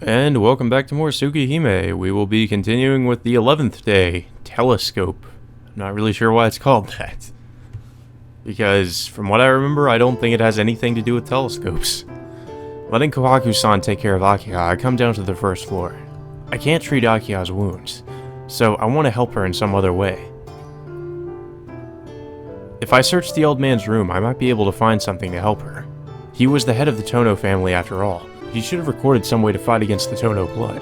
And welcome back to more Tsukihime. We will be continuing with the 11th day, Telescope. I'm not really sure why it's called that. Because, from what I remember, I don't think it has anything to do with telescopes. Letting Kohaku-san take care of Akiha, I come down to the first floor. I can't treat Akiha's wounds, so I want to help her in some other way. If I search the old man's room, I might be able to find something to help her. He was the head of the Tono family after all. He should have recorded some way to fight against the Tono blood.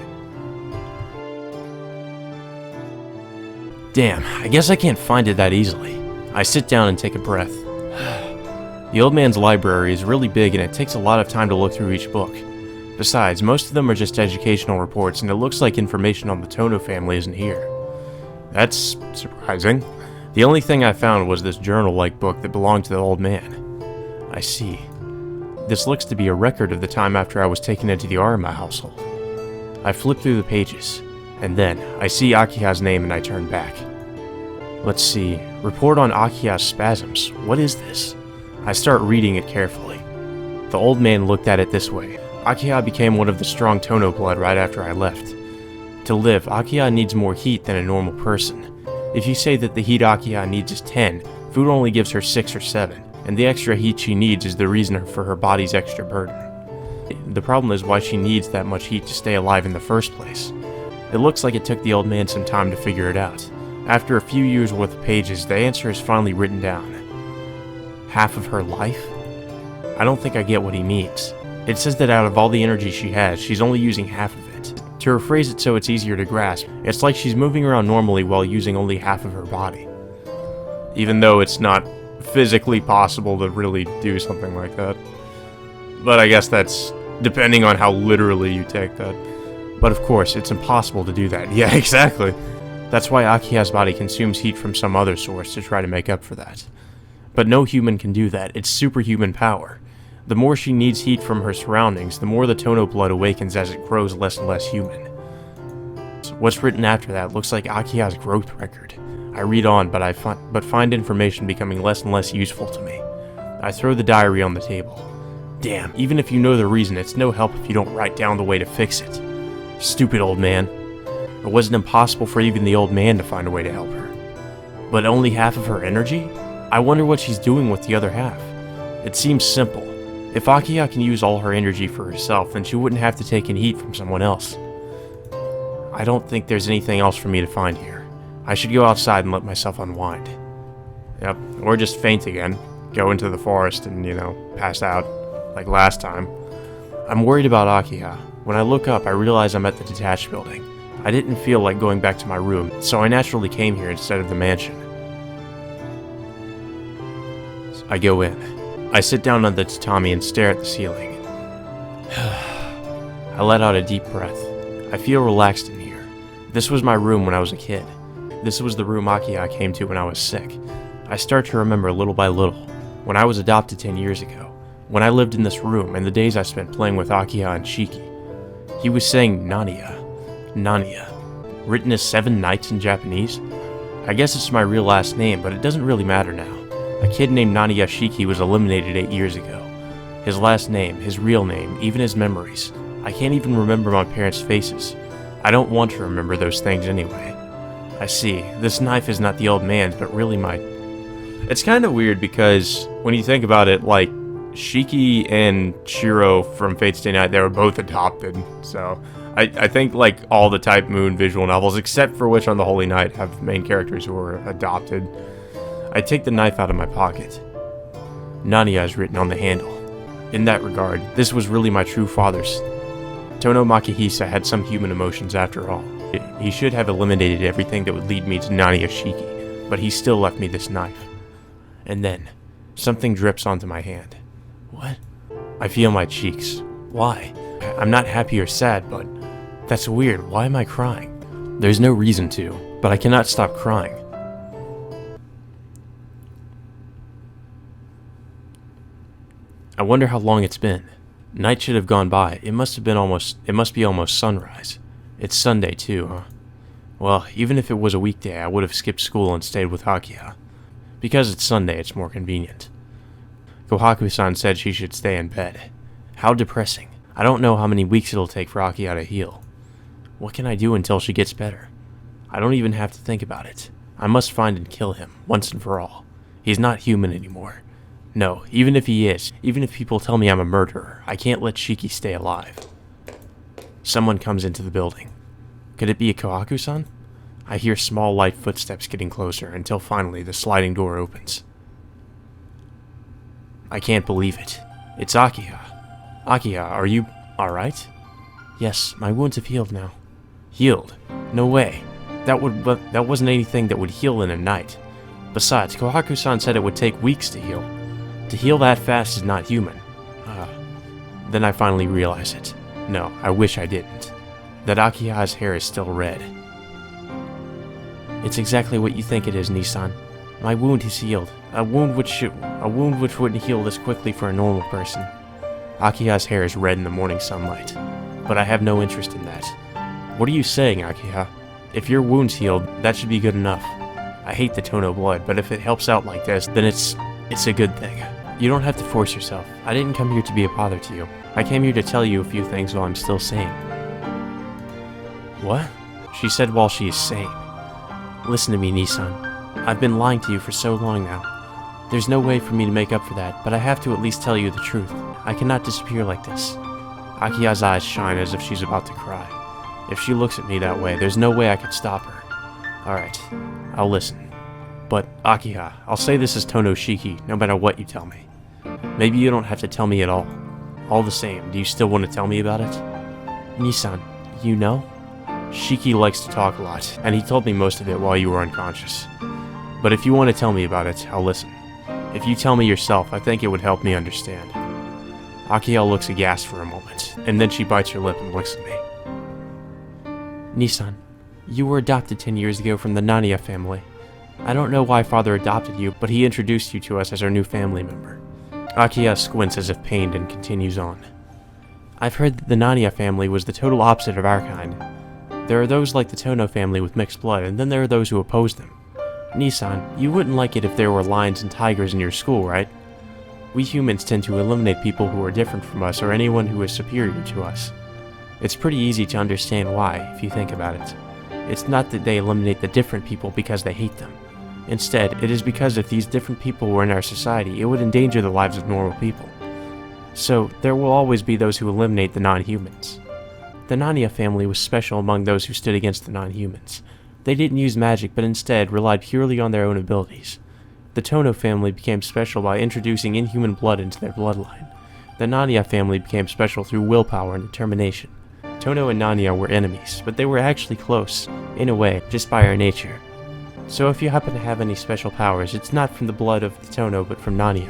Damn, I guess I can't find it that easily. I sit down and take a breath. The old man's library is really big and it takes a lot of time to look through each book. Besides, most of them are just educational reports and it looks like information on the Tono family isn't here. That's surprising. The only thing I found was this journal-like book that belonged to the old man. I see. This looks to be a record of the time after I was taken into the Arima household. I flip through the pages, and then I see Akiha's name and I turn back. Let's see, report on Akiha's spasms. What is this? I start reading it carefully. The old man looked at it this way. Akiha became one of the strong Tono blood right after I left. To live, Akiha needs more heat than a normal person. If you say that the heat Akiha needs is 10, food only gives her 6 or 7. And the extra heat she needs is the reason for her body's extra burden. The problem is why she needs that much heat to stay alive in the first place. It looks like it took the old man some time to figure it out. After a few years worth of pages, the answer is finally written down. Half of her life? I don't think I get what he means. It says that out of all the energy she has, she's only using half of it. To rephrase it so it's easier to grasp, it's like she's moving around normally while using only half of her body. Even though it's not physically possible to really do something like that. But I guess that's depending on how literally you take that. But of course, it's impossible to do that. Yeah, exactly. That's why Akiha's body consumes heat from some other source to try to make up for that. But no human can do that. It's superhuman power. The more she needs heat from her surroundings, the more the Tono blood awakens as it grows less and less human. What's written after that looks like Akiha's growth record. I read on, but find information becoming less and less useful to me. I throw the diary on the table. Damn, even if you know the reason, it's no help if you don't write down the way to fix it. Stupid old man. It wasn't impossible for even the old man to find a way to help her. But only half of her energy? I wonder what she's doing with the other half. It seems simple. If Akiha can use all her energy for herself, then she wouldn't have to take in heat from someone else. I don't think there's anything else for me to find here. I should go outside and let myself unwind. Yep, or just faint again. Go into the forest and, pass out, like last time. I'm worried about Akiha. When I look up, I realize I'm at the detached building. I didn't feel like going back to my room, so I naturally came here instead of the mansion. I go in. I sit down on the tatami and stare at the ceiling. I let out a deep breath. I feel relaxed in here. This was my room when I was a kid. This was the room Akiha came to when I was sick. I start to remember little by little. When I was adopted 10 years ago. When I lived in this room and the days I spent playing with Akiha and Shiki. He was saying Nania. Nania. Written as 7 nights in Japanese? I guess it's my real last name, but it doesn't really matter now. A kid named Nania Shiki was eliminated 8 years ago. His last name, his real name, even his memories. I can't even remember my parents' faces. I don't want to remember those things anyway. I see. This knife is not the old man's, but really my... It's kind of weird because when you think about it, like, Shiki and Shiro from Fate's Stay Night, they were both adopted. So, I think, like, all the Type Moon visual novels, except for Witch on the Holy Night, have main characters who were adopted. I take the knife out of my pocket. Nania is written on the handle. In that regard, this was really my true father's. Tono Makihisa had some human emotions after all. He should have eliminated everything that would lead me to Nania Shiki, but he still left me this knife. And then, something drips onto my hand. What? I feel my cheeks. Why? I'm not happy or sad, but that's weird. Why am I crying? There's no reason to, but I cannot stop crying. I wonder how long it's been. Night should have gone by. It must be almost sunrise. It's Sunday too, huh? Well, even if it was a weekday, I would have skipped school and stayed with Akiha. Because it's Sunday, it's more convenient. Kohaku-san said she should stay in bed. How depressing. I don't know how many weeks it'll take for Akiha to heal. What can I do until she gets better? I don't even have to think about it. I must find and kill him, once and for all. He's not human anymore. No, even if he is, even if people tell me I'm a murderer, I can't let Shiki stay alive. Someone comes into the building. Could it be a Kohaku-san? I hear small, light footsteps getting closer, until finally the sliding door opens. I can't believe it. It's Akiha. Akiha, are you alright? Yes, my wounds have healed now. Healed? No way. That wasn't anything that would heal in a night. Besides, Kohaku-san said it would take weeks to heal. To heal that fast is not human. Then I finally realize it. No, I wish I didn't. That Akiha's hair is still red. It's exactly what you think it is, Nissan. My wound is healed. A wound which wouldn't heal this quickly for a normal person. Akiha's hair is red in the morning sunlight, but I have no interest in that. What are you saying, Akiha? If your wound's healed, that should be good enough. I hate the Tono blood, but if it helps out like this, then it's a good thing. You don't have to force yourself. I didn't come here to be a bother to you. I came here to tell you a few things while I'm still sane. What? She said while she is sane. Listen to me, Nissan. I've been lying to you for so long now. There's no way for me to make up for that, but I have to at least tell you the truth. I cannot disappear like this. Akiha's eyes shine as if she's about to cry. If she looks at me that way, there's no way I could stop her. Alright, I'll listen. But, Akiha, I'll say this is Tono Shiki, no matter what you tell me. Maybe you don't have to tell me at all. All the same, do you still want to tell me about it? Nissan, you know? Shiki likes to talk a lot, and he told me most of it while you were unconscious. But if you want to tell me about it, I'll listen. If you tell me yourself, I think it would help me understand. Akiha looks aghast for a moment, and then she bites her lip and looks at me. Nissan, you were adopted 10 years ago from the Nania family. I don't know why father adopted you, but he introduced you to us as our new family member. Akiha squints as if pained and continues on. I've heard that the Nania family was the total opposite of our kind. There are those like the Tono family with mixed blood, and then there are those who oppose them. Nissan, you wouldn't like it if there were lions and tigers in your school, right? We humans tend to eliminate people who are different from us or anyone who is superior to us. It's pretty easy to understand why, if you think about it. It's not that they eliminate the different people because they hate them. Instead, it is because if these different people were in our society, it would endanger the lives of normal people. So, there will always be those who eliminate the non-humans. The Nania family was special among those who stood against the non-humans. They didn't use magic, but instead relied purely on their own abilities. The Tono family became special by introducing inhuman blood into their bloodline. The Nania family became special through willpower and determination. Tono and Nania were enemies, but they were actually close, in a way, just by our nature. So if you happen to have any special powers, it's not from the blood of the Tono, but from Nania.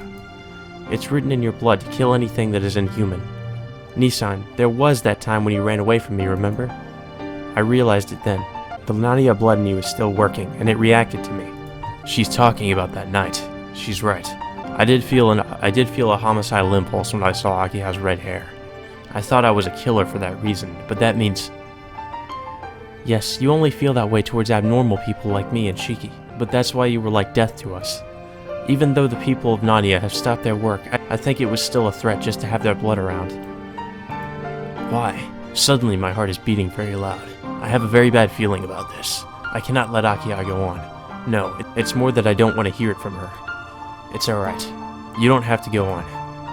It's written in your blood to kill anything that is inhuman. Nissan, there was that time when you ran away from me, remember? I realized it then. The Nania blood in you is still working, and it reacted to me. She's talking about that night. She's right. I did feel a homicidal impulse when I saw Akiha's red hair. I thought I was a killer for that reason, but that means... Yes, you only feel that way towards abnormal people like me and Shiki, but that's why you were like death to us. Even though the people of Nania have stopped their work, I think it was still a threat just to have their blood around. Why? Suddenly my heart is beating very loud. I have a very bad feeling about this. I cannot let Akiha go on. No, it's more that I don't want to hear it from her. It's alright. You don't have to go on.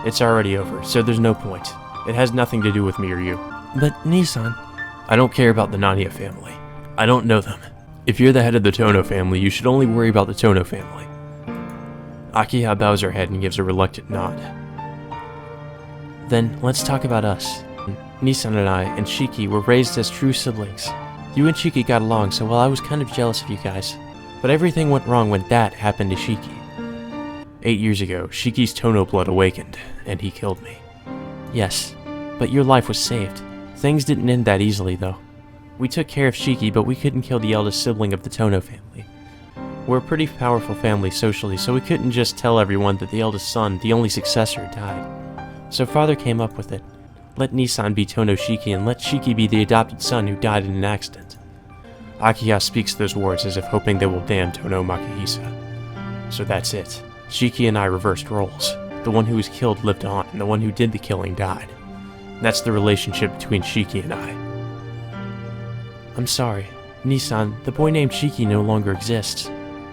It's already over, so there's no point. It has nothing to do with me or you. But, Nissan... I don't care about the Nania family. I don't know them. If you're the head of the Tono family, you should only worry about the Tono family. Akiha bows her head and gives a reluctant nod. Then, let's talk about us. Nissan and I and Shiki were raised as true siblings. You and Shiki got along, so while I was kind of jealous of you guys. But everything went wrong when that happened to Shiki. 8 years ago, Shiki's Tono blood awakened, and he killed me. Yes, but your life was saved. Things didn't end that easily, though. We took care of Shiki, but we couldn't kill the eldest sibling of the Tono family. We're a pretty powerful family socially, so we couldn't just tell everyone that the eldest son, the only successor, died. So father came up with it. Let Nissan be Tono Shiki, and let Shiki be the adopted son who died in an accident. Akiha speaks those words as if hoping they will damn Tono Makihisa. So that's it. Shiki and I reversed roles. The one who was killed lived on, and the one who did the killing died. That's the relationship between Shiki and I. I'm sorry. Nissan, the boy named Shiki no longer exists.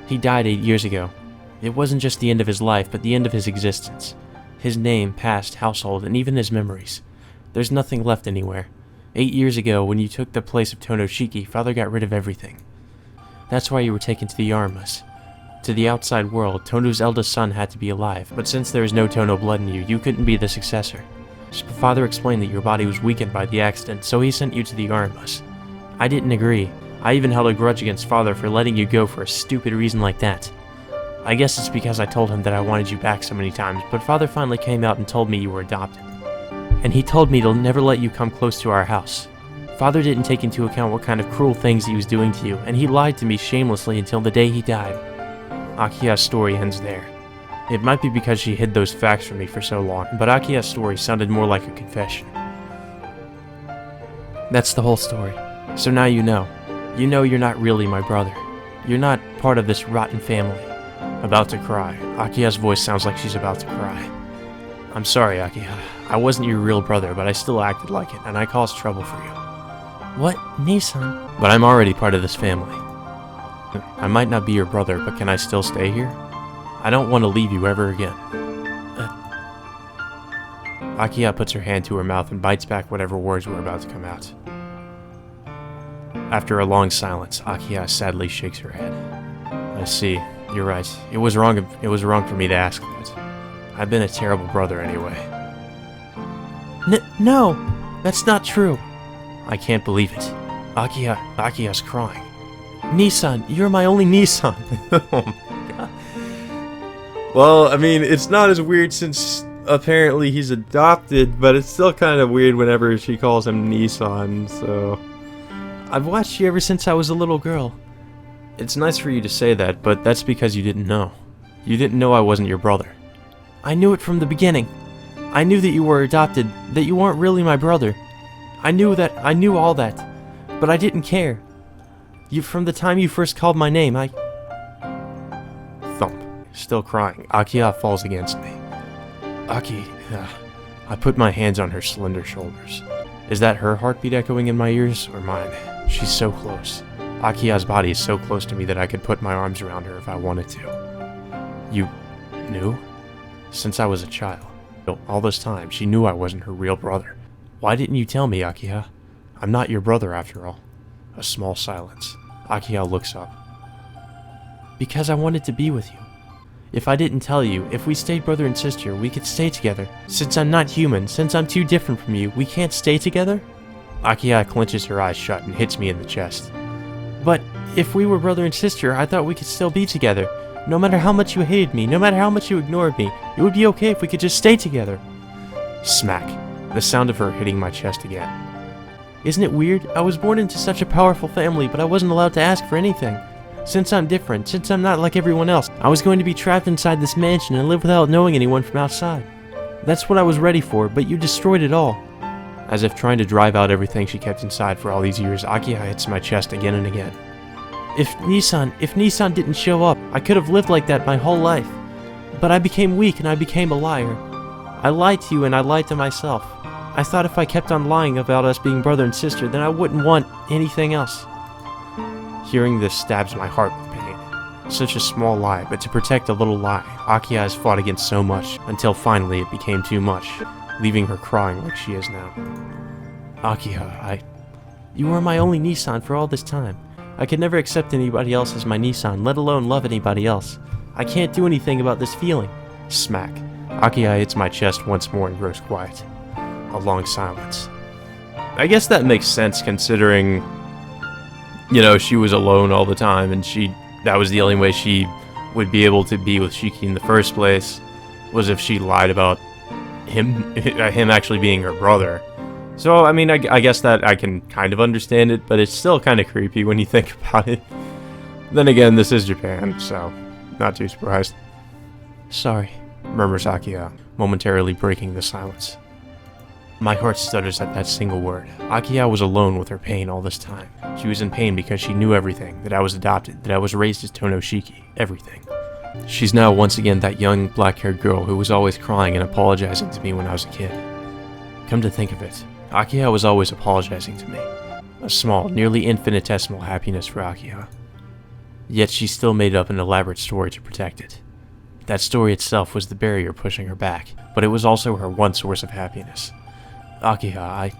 He died 8 years ago. It wasn't just the end of his life, but the end of his existence. His name, past, household, and even his memories. There's nothing left anywhere. 8 years ago, when you took the place of Tono Shiki, Father got rid of everything. That's why you were taken to the Yarmas. To the outside world, Tono's eldest son had to be alive, but since there is no Tono blood in you, you couldn't be the successor. Father explained that your body was weakened by the accident, so he sent you to the Yarmas. I didn't agree. I even held a grudge against Father for letting you go for a stupid reason like that. I guess it's because I told him that I wanted you back so many times, but Father finally came out and told me you were adopted. And he told me to never let you come close to our house. Father didn't take into account what kind of cruel things he was doing to you, and he lied to me shamelessly until the day he died. Akiha's story ends there. It might be because she hid those facts from me for so long, but Akiha's story sounded more like a confession. That's the whole story. So now you know. You know you're not really my brother. You're not part of this rotten family. About to cry. Akiha's voice sounds like she's about to cry. I'm sorry, Akiha. I wasn't your real brother, but I still acted like it, and I caused trouble for you. What? Nissan? But I'm already part of this family. I might not be your brother, but can I still stay here? I don't want to leave you ever again. Akiha puts her hand to her mouth and bites back whatever words were about to come out. After a long silence, Akiha sadly shakes her head. I see. You're right. It was wrong for me to ask that. I've been a terrible brother anyway. No! That's not true. I can't believe it. Akiha's crying. Nissan, you're my only Nissan. Oh my god. Well, I mean, it's not as weird since apparently he's adopted, but it's still kind of weird whenever she calls him Nissan, so... I've watched you ever since I was a little girl. It's nice for you to say that, but that's because you didn't know. You didn't know I wasn't your brother. I knew it from the beginning. I knew that you were adopted, that you weren't really my brother. I knew all that, but I didn't care. From the time you first called my name, Thump. Still crying, Akiha falls against me. Aki, I put my hands on her slender shoulders. Is that her heartbeat echoing in my ears, or mine? She's so close. Akiha's body is so close to me that I could put my arms around her if I wanted to. You knew? Since I was a child. All this time, she knew I wasn't her real brother. Why didn't you tell me, Akiha? I'm not your brother after all. A small silence. Akiha looks up. Because I wanted to be with you. If I didn't tell you, if we stayed brother and sister, we could stay together. Since I'm not human, since I'm too different from you, we can't stay together? Akiha clenches her eyes shut and hits me in the chest. But if we were brother and sister, I thought we could still be together. No matter how much you hated me, no matter how much you ignored me, it would be okay if we could just stay together. Smack. The sound of her hitting my chest again. Isn't it weird? I was born into such a powerful family, but I wasn't allowed to ask for anything. Since I'm different, since I'm not like everyone else, I was going to be trapped inside this mansion and live without knowing anyone from outside. That's what I was ready for, but you destroyed it all. As if trying to drive out everything she kept inside for all these years, Akiha hits my chest again and again. If Nissan didn't show up, I could have lived like that my whole life. But I became weak and I became a liar. I lied to you and I lied to myself. I thought if I kept on lying about us being brother and sister, then I wouldn't want anything else. Hearing this stabs my heart with pain. Such a small lie, but to protect a little lie, Akiha has fought against so much, until finally it became too much, leaving her crying like she is now. Akiha, You were my only Nissan for all this time. I could never accept anybody else as my Nissan, let alone love anybody else. I can't do anything about this feeling. Smack. Akiha hits my chest once more and grows quiet. A long silence. I guess that makes sense considering, she was alone all the time and that was the only way she would be able to be with Shiki in the first place, was if she lied about him actually being her brother. So, I mean, I guess that I can kind of understand it, but it's still kind of creepy when you think about it. Then again, this is Japan, so not too surprised. Sorry, murmurs Akiha, momentarily breaking the silence. My heart stutters at that single word. Akiha was alone with her pain all this time. She was in pain because she knew everything, that I was adopted, that I was raised as Tono Shiki, everything. She's now once again that young, black-haired girl who was always crying and apologizing to me when I was a kid. Come to think of it, Akiha was always apologizing to me. A small, nearly infinitesimal happiness for Akiha. Yet she still made up an elaborate story to protect it. That story itself was the barrier pushing her back, but it was also her one source of happiness. Akiha,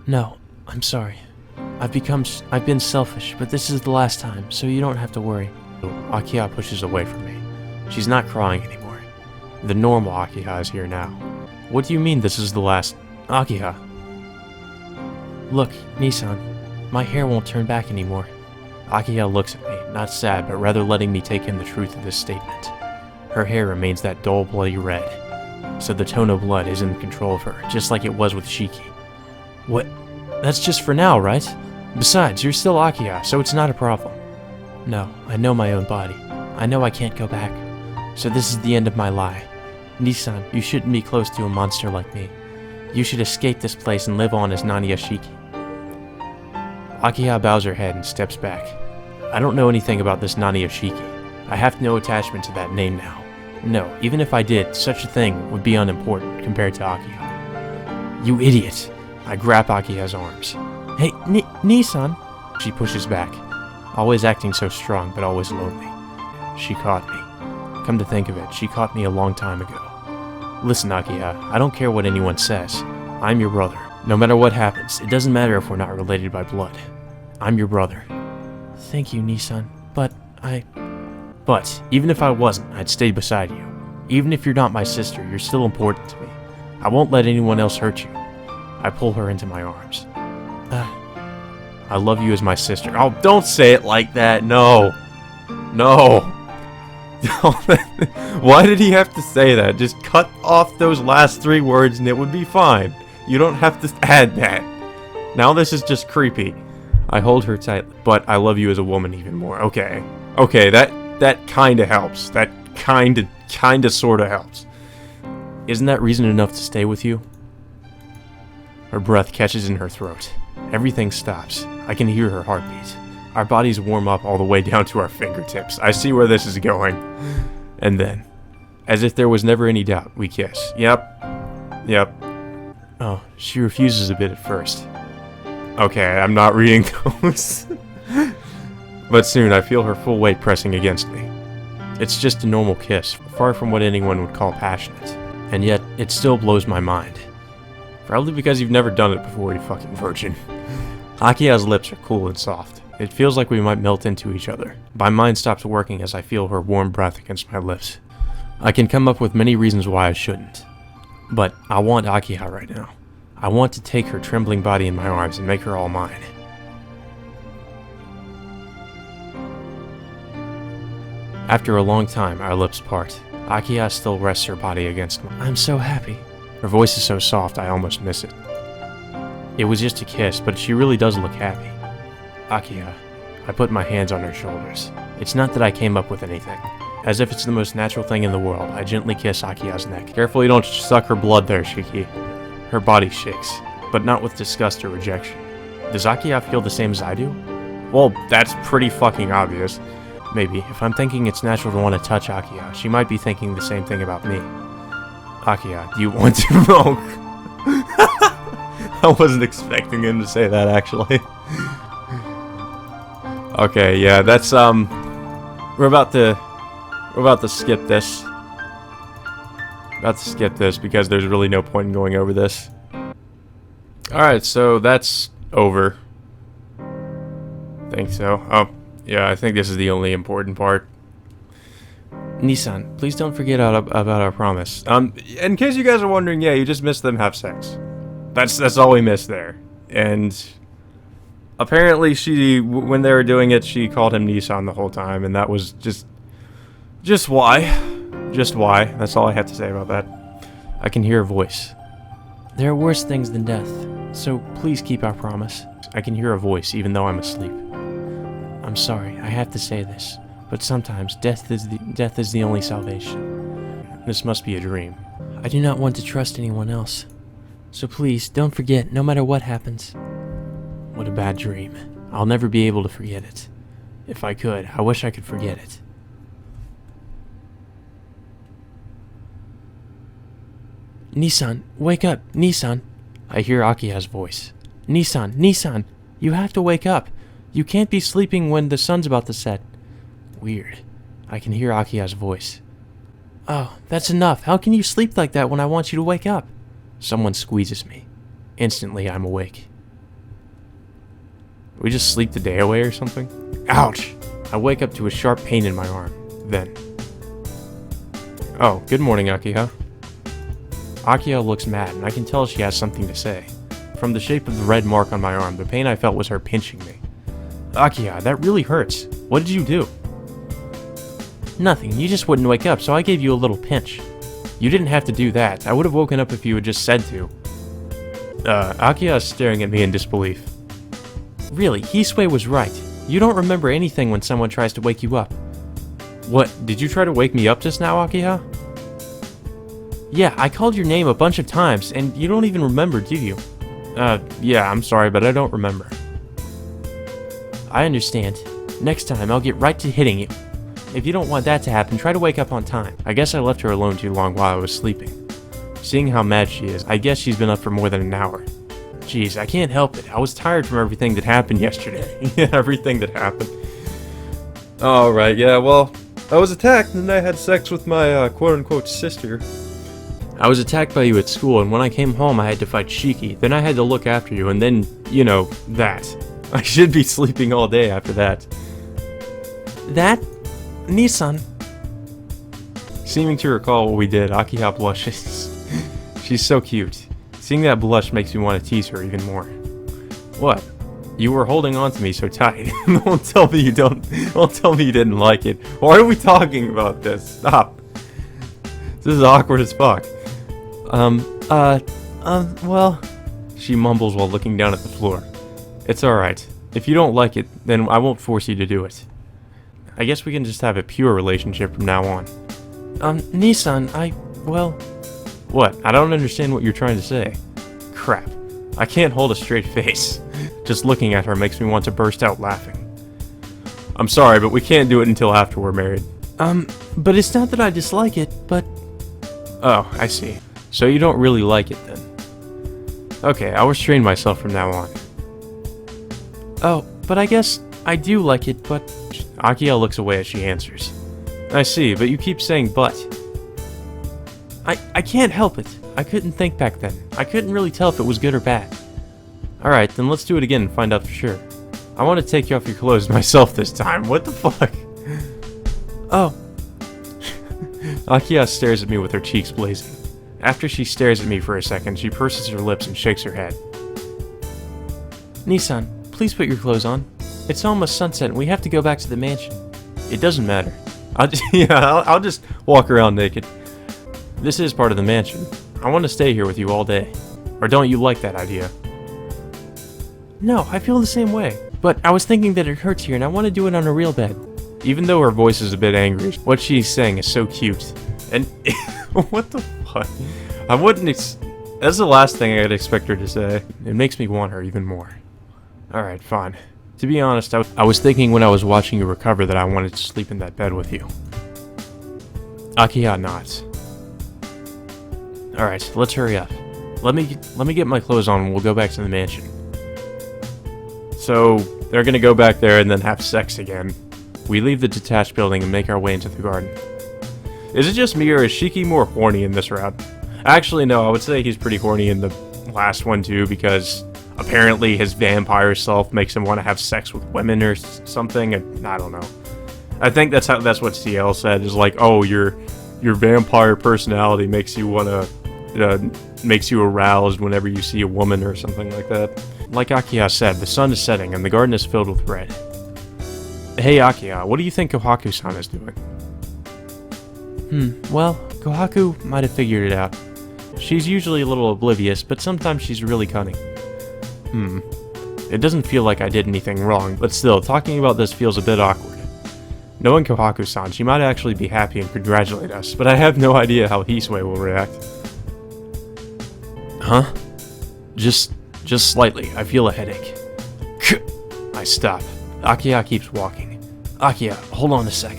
No, I'm sorry. I've been selfish, but this is the last time, so you don't have to worry. Akiha pushes away from me. She's not crying anymore. The normal Akiha is here now. What do you mean this is the last... Akiha? Look, Nissan, my hair won't turn back anymore. Akiha looks at me, not sad, but rather letting me take in the truth of this statement. Her hair remains that dull, bloody red, so the Tono blood is in control of her, just like it was with Shiki. What? That's just for now, right? Besides, you're still Akiha, so it's not a problem. No, I know my own body. I know I can't go back. So this is the end of my lie. Nissan, you shouldn't be close to a monster like me. You should escape this place and live on as Naniya Shiki. Akiha bows her head and steps back. I don't know anything about this Naniya Shiki. I have no attachment to that name now. No, even if I did, such a thing would be unimportant compared to Akiha. You idiot! I grab Akiha's arms. Hey, Nissan! She pushes back, always acting so strong but always lonely. She caught me. Come to think of it, she caught me a long time ago. Listen, Akiha, I don't care what anyone says. I'm your brother. No matter what happens, it doesn't matter if we're not related by blood. I'm your brother. Thank you, Nissan, but even if I wasn't, I'd stay beside you. Even if you're not my sister, you're still important to me. I won't let anyone else hurt you. I pull her into my arms. I love you as my sister. Oh, don't say it like that. No. No. Why did he have to say that? Just cut off those last 3 words and it would be fine. You don't have to add that. Now this is just creepy. I hold her tight, but I love you as a woman even more. Okay. Okay, that kinda helps. That kinda sorta helps. Isn't that reason enough to stay with you? Her breath catches in her throat. Everything stops. I can hear her heartbeat. Our bodies warm up all the way down to our fingertips. I see where this is going. And then, as if there was never any doubt, we kiss. Yep. Oh, she refuses a bit at first. Okay, I'm not reading those. But soon I feel her full weight pressing against me. It's just a normal kiss, far from what anyone would call passionate. And yet, it still blows my mind. Probably because you've never done it before, you fucking virgin. Akiha's lips are cool and soft. It feels like we might melt into each other. My mind stops working as I feel her warm breath against my lips. I can come up with many reasons why I shouldn't. But I want Akiha right now. I want to take her trembling body in my arms and make her all mine. After a long time, our lips part. Akiha still rests her body against mine. I'm so happy. Her voice is so soft I almost miss it. It was just a kiss, but she really does look happy. Akiha. I put my hands on her shoulders. It's not that I came up with anything. As if it's the most natural thing in the world, I gently kiss Akiha's neck. Careful you don't suck her blood there, Shiki. Her body shakes, but not with disgust or rejection. Does Akiha feel the same as I do? Well, that's pretty fucking obvious. Maybe, if I'm thinking it's natural to want to touch Akiha, she might be thinking the same thing about me. Akiha, do you want to milk? I wasn't expecting him to say that, actually. Okay, yeah, that's, we're about to skip this. About to skip this because there's really no point in going over this. Alright, so that's over. Think so. Oh, yeah, I think this is the only important part. Nissan, please don't forget about our promise. In case you guys are wondering, yeah, you just missed them have sex. That's all we missed there. And apparently she, when they were doing it, she called him Nissan the whole time, and that was just why. Just why. That's all I have to say about that. I can hear a voice. There are worse things than death, so please keep our promise. I can hear a voice even though I'm asleep. I'm sorry, I have to say this, but sometimes death is the only salvation. This must be a dream. I do not want to trust anyone else. So please, don't forget, no matter what happens. What a bad dream. I'll never be able to forget it. If I could, I wish I could forget it. Nissan, wake up, Nissan. I hear Akiha's voice. Nissan, you have to wake up. You can't be sleeping when the sun's about to set. Weird. I can hear Akiha's voice. Oh, that's enough. How can you sleep like that when I want you to wake up? Someone squeezes me. Instantly, I'm awake. We just sleep the day away or something? Ouch! I wake up to a sharp pain in my arm. Then. Oh, good morning, Akiha. Akiha looks mad, and I can tell she has something to say. From the shape of the red mark on my arm, the pain I felt was her pinching me. Akiha, that really hurts. What did you do? Nothing, you just wouldn't wake up, so I gave you a little pinch. You didn't have to do that. I would have woken up if you had just said to. Akiha is staring at me in disbelief. Really, Hisue was right. You don't remember anything when someone tries to wake you up. What, did you try to wake me up just now, Akiha? Yeah, I called your name a bunch of times, and you don't even remember, do you? Yeah, I'm sorry, but I don't remember. I understand. Next time, I'll get right to hitting you. If you don't want that to happen, try to wake up on time. I guess I left her alone too long while I was sleeping. Seeing how mad she is, I guess she's been up for more than an hour. Jeez, I can't help it. I was tired from everything that happened yesterday. Yeah, everything that happened. Alright, yeah, well, I was attacked and then I had sex with my quote-unquote sister. I was attacked by you at school, and when I came home I had to fight Shiki. Then I had to look after you, and then, you know, that. I should be sleeping all day after that. That? Nissan. Seeming to recall what we did, Akiha blushes. She's so cute. Seeing that blush makes me want to tease her even more. What? You were holding on to me so tight. Don't tell me you didn't like it. Why are we talking about this? Stop. This is awkward as fuck. Well... She mumbles while looking down at the floor. It's alright. If you don't like it, then I won't force you to do it. I guess we can just have a pure relationship from now on. Nissan, well... What? I don't understand what you're trying to say. Crap. I can't hold a straight face. Just looking at her makes me want to burst out laughing. I'm sorry, but we can't do it until after we're married. But it's not that I dislike it, but... Oh, I see. So you don't really like it then. Okay, I'll restrain myself from now on. Oh, but I guess I do like it, but... Akiha looks away as she answers. I see, but you keep saying but. I can't help it. I couldn't think back then. I couldn't really tell if it was good or bad. Alright, then let's do it again and find out for sure. I want to take you off your clothes myself this time. What the fuck? Oh. Akiha stares at me with her cheeks blazing. After she stares at me for a second, she purses her lips and shakes her head. Nissan, please put your clothes on. It's almost sunset and we have to go back to the mansion. It doesn't matter. I'll just walk around naked. This is part of the mansion. I want to stay here with you all day. Or don't you like that idea? No, I feel the same way. But I was thinking that it hurts here and I want to do it on a real bed. Even though her voice is a bit angry, what she's saying is so cute. And what the fuck? That's the last thing I'd expect her to say. It makes me want her even more. Alright, fine. To be honest, I was thinking when I was watching you recover that I wanted to sleep in that bed with you. Akiha nods. Alright, let's hurry up. Let me get my clothes on and we'll go back to the mansion. So, they're gonna go back there and then have sex again. We leave the detached building and make our way into the garden. Is it just me or is Shiki more horny in this route? Actually, no, I would say he's pretty horny in the last one too, because apparently his vampire self makes him want to have sex with women or something, and I don't know. I think that's what CL said, is like, oh, your vampire personality makes you makes you aroused whenever you see a woman or something like that. Like Akiha said, the sun is setting and the garden is filled with red. Hey Akiha, what do you think Kohaku-san is doing? Well, Kohaku might have figured it out. She's usually a little oblivious, but sometimes she's really cunning. It doesn't feel like I did anything wrong, but still, talking about this feels a bit awkward. Knowing Kohaku-san, she might actually be happy and congratulate us, but I have no idea how Hisue will react. Huh? Just slightly. I feel a headache. I stop. Akiha keeps walking. Akiha, hold on a sec.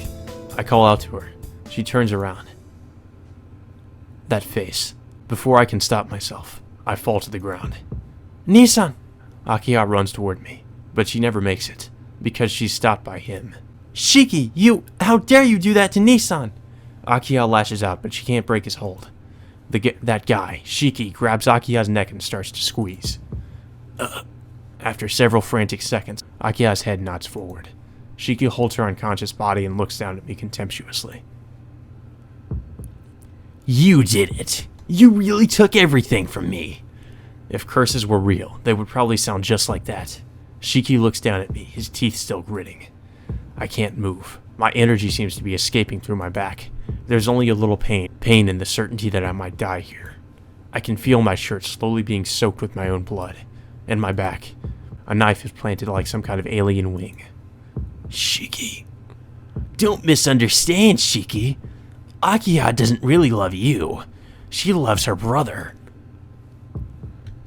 I call out to her. She turns around. That face. Before I can stop myself, I fall to the ground. Nissan! Akiha runs toward me, but she never makes it, because she's stopped by him. Shiki, how dare you do that to Nissan? Akiha lashes out, but she can't break his hold. That guy, Shiki, grabs Akiha's neck and starts to squeeze. After several frantic seconds, Akiha's head nods forward. Shiki holds her unconscious body and looks down at me contemptuously. You did it! You really took everything from me! If curses were real, they would probably sound just like that. Shiki looks down at me, his teeth still gritting. I can't move. My energy seems to be escaping through my back. There's only a little pain in the certainty that I might die here. I can feel my shirt slowly being soaked with my own blood. And my back. A knife is planted like some kind of alien wing. Shiki. Don't misunderstand, Shiki. Akiha doesn't really love you. She loves her brother.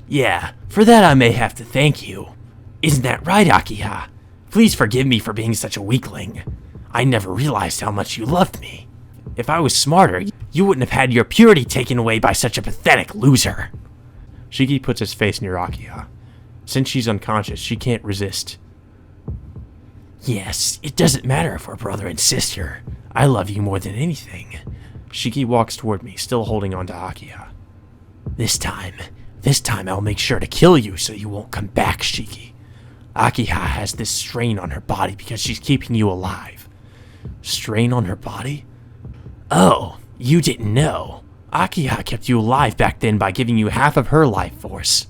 Yeah, for that I may have to thank you. Isn't that right, Akiha? Please forgive me for being such a weakling. I never realized how much you loved me. If I was smarter, you wouldn't have had your purity taken away by such a pathetic loser. Shiki puts his face near Akiha. Since she's unconscious, she can't resist. Yes, it doesn't matter if we're brother and sister. I love you more than anything. Shiki walks toward me, still holding on to Akiha. This time I'll make sure to kill you so you won't come back, Shiki. Akiha has this strain on her body because she's keeping you alive. Strain on her body? Oh, you didn't know. Akiha kept you alive back then by giving you half of her life force.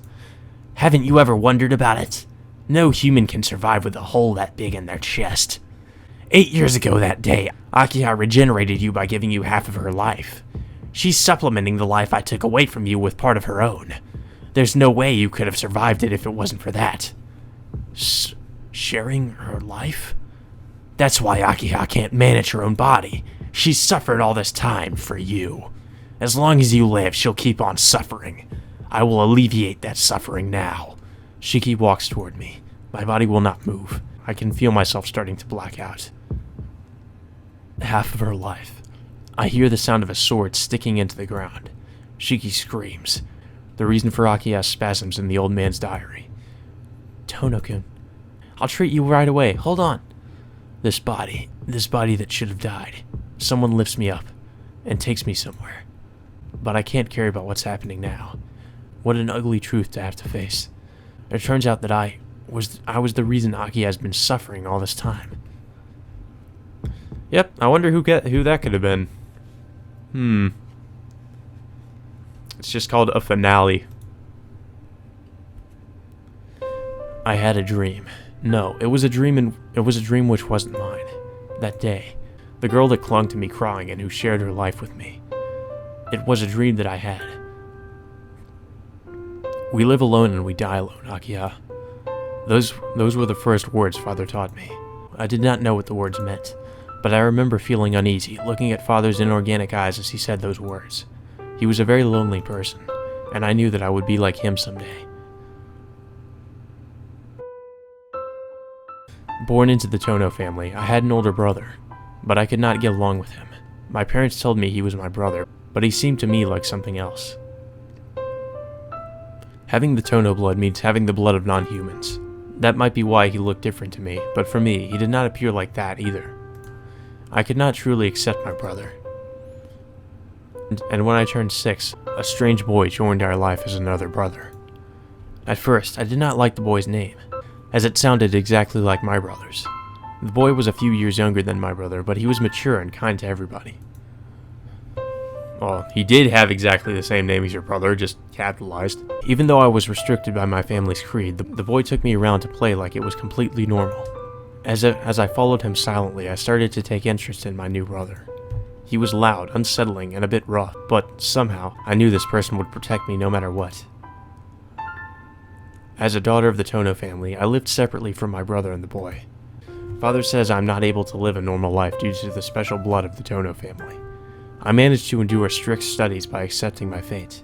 Haven't you ever wondered about it? No human can survive with a hole that big in their chest. 8 years ago that day, Akiha regenerated you by giving you half of her life. She's supplementing the life I took away from you with part of her own. There's no way you could have survived it if it wasn't for that. Sharing her life? That's why Akiha can't manage her own body. She's suffered all this time for you. As long as you live, she'll keep on suffering. I will alleviate that suffering now. Shiki walks toward me. My body will not move. I can feel myself starting to black out. Half of her life. I hear the sound of a sword sticking into the ground. Shiki screams. The reason for Akiha's spasms in the old man's diary. Tono-kun. I'll treat you right away. Hold on. This body that should have died. Someone lifts me up and takes me somewhere. But I can't care about what's happening now. What an ugly truth to have to face. It turns out that I was the reason Akiha has been suffering all this time. Yep, I wonder who that could have been. It's just called a finale. I had a dream. No, it was a dream which wasn't mine. That day, the girl that clung to me crying and who shared her life with me. It was a dream that I had. We live alone and we die alone, Akiha. Those were the first words Father taught me. I did not know what the words meant, but I remember feeling uneasy, looking at Father's inorganic eyes as he said those words. He was a very lonely person, and I knew that I would be like him someday. Born into the Tono family, I had an older brother, but I could not get along with him. My parents told me he was my brother, but he seemed to me like something else. Having the Tono blood means having the blood of non-humans. That might be why he looked different to me, but for me, he did not appear like that either. I could not truly accept my brother. And when I turned 6, a strange boy joined our life as another brother. At first, I did not like the boy's name, as it sounded exactly like my brother's. The boy was a few years younger than my brother, but he was mature and kind to everybody. Well, he did have exactly the same name as your brother, just capitalized. Even though I was restricted by my family's creed, the boy took me around to play like it was completely normal. As I followed him silently, I started to take interest in my new brother. He was loud, unsettling, and a bit rough, but somehow, I knew this person would protect me no matter what. As a daughter of the Tono family, I lived separately from my brother and the boy. Father says I'm not able to live a normal life due to the special blood of the Tono family. I managed to endure strict studies by accepting my fate.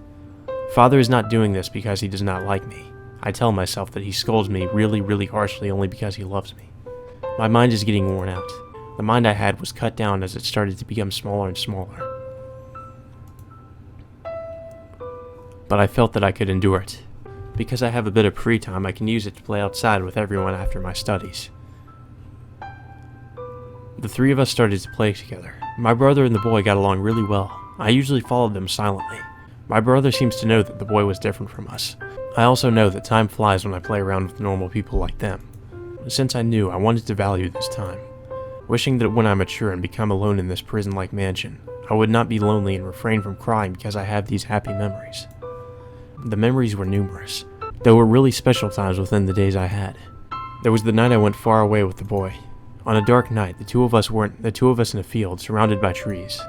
Father is not doing this because he does not like me. I tell myself that he scolds me really, really harshly only because he loves me. My mind is getting worn out. The mind I had was cut down as it started to become smaller and smaller. but I felt that I could endure it. Because I have a bit of free time, I can use it to play outside with everyone after my studies. The three of us started to play together. My brother and the boy got along really well. I usually followed them silently. My brother seems to know that the boy was different from us. I also know that time flies when I play around with normal people like them. Since I knew, I wanted to value this time, wishing that when I mature and become alone in this prison-like mansion, I would not be lonely and refrain from crying because I have these happy memories. The memories were numerous. There were really special times within the days I had. There was the night I went far away with the boy. On a dark night, the two of us in a field surrounded by trees.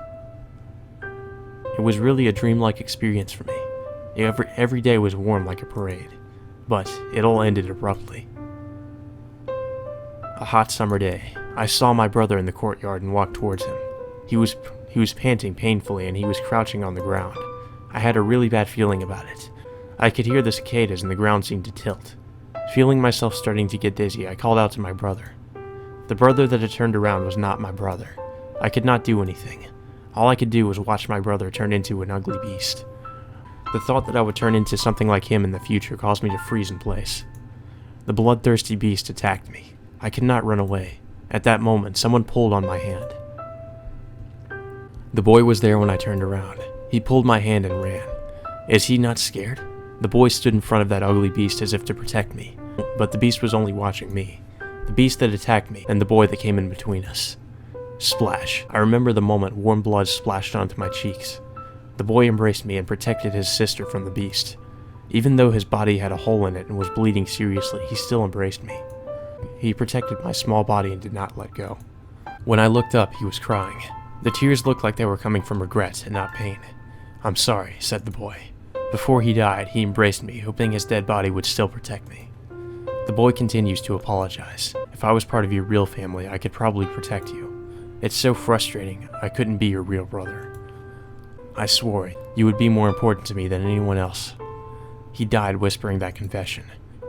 It was really a dreamlike experience for me. Every day was warm like a parade, but it all ended abruptly. A hot summer day, I saw my brother in the courtyard and walked towards him. He was panting painfully and he was crouching on the ground. I had a really bad feeling about it. I could hear the cicadas and the ground seemed to tilt. Feeling myself starting to get dizzy, I called out to my brother. The brother that had turned around was not my brother. I could not do anything. All I could do was watch my brother turn into an ugly beast. The thought that I would turn into something like him in the future caused me to freeze in place. The bloodthirsty beast attacked me. I could not run away. At that moment, someone pulled on my hand. The boy was there when I turned around. He pulled my hand and ran. Is he not scared? The boy stood in front of that ugly beast as if to protect me, but the beast was only watching me. The beast that attacked me, and the boy that came in between us. Splash. I remember the moment warm blood splashed onto my cheeks. The boy embraced me and protected his sister from the beast. Even though his body had a hole in it and was bleeding seriously, he still embraced me. He protected my small body and did not let go. When I looked up, he was crying. The tears looked like they were coming from regret and not pain. "I'm sorry," said the boy. Before he died, he embraced me, hoping his dead body would still protect me. The boy continues to apologize. If I was part of your real family, I could probably protect you. It's so frustrating, I couldn't be your real brother. I swore you would be more important to me than anyone else. He died whispering that confession.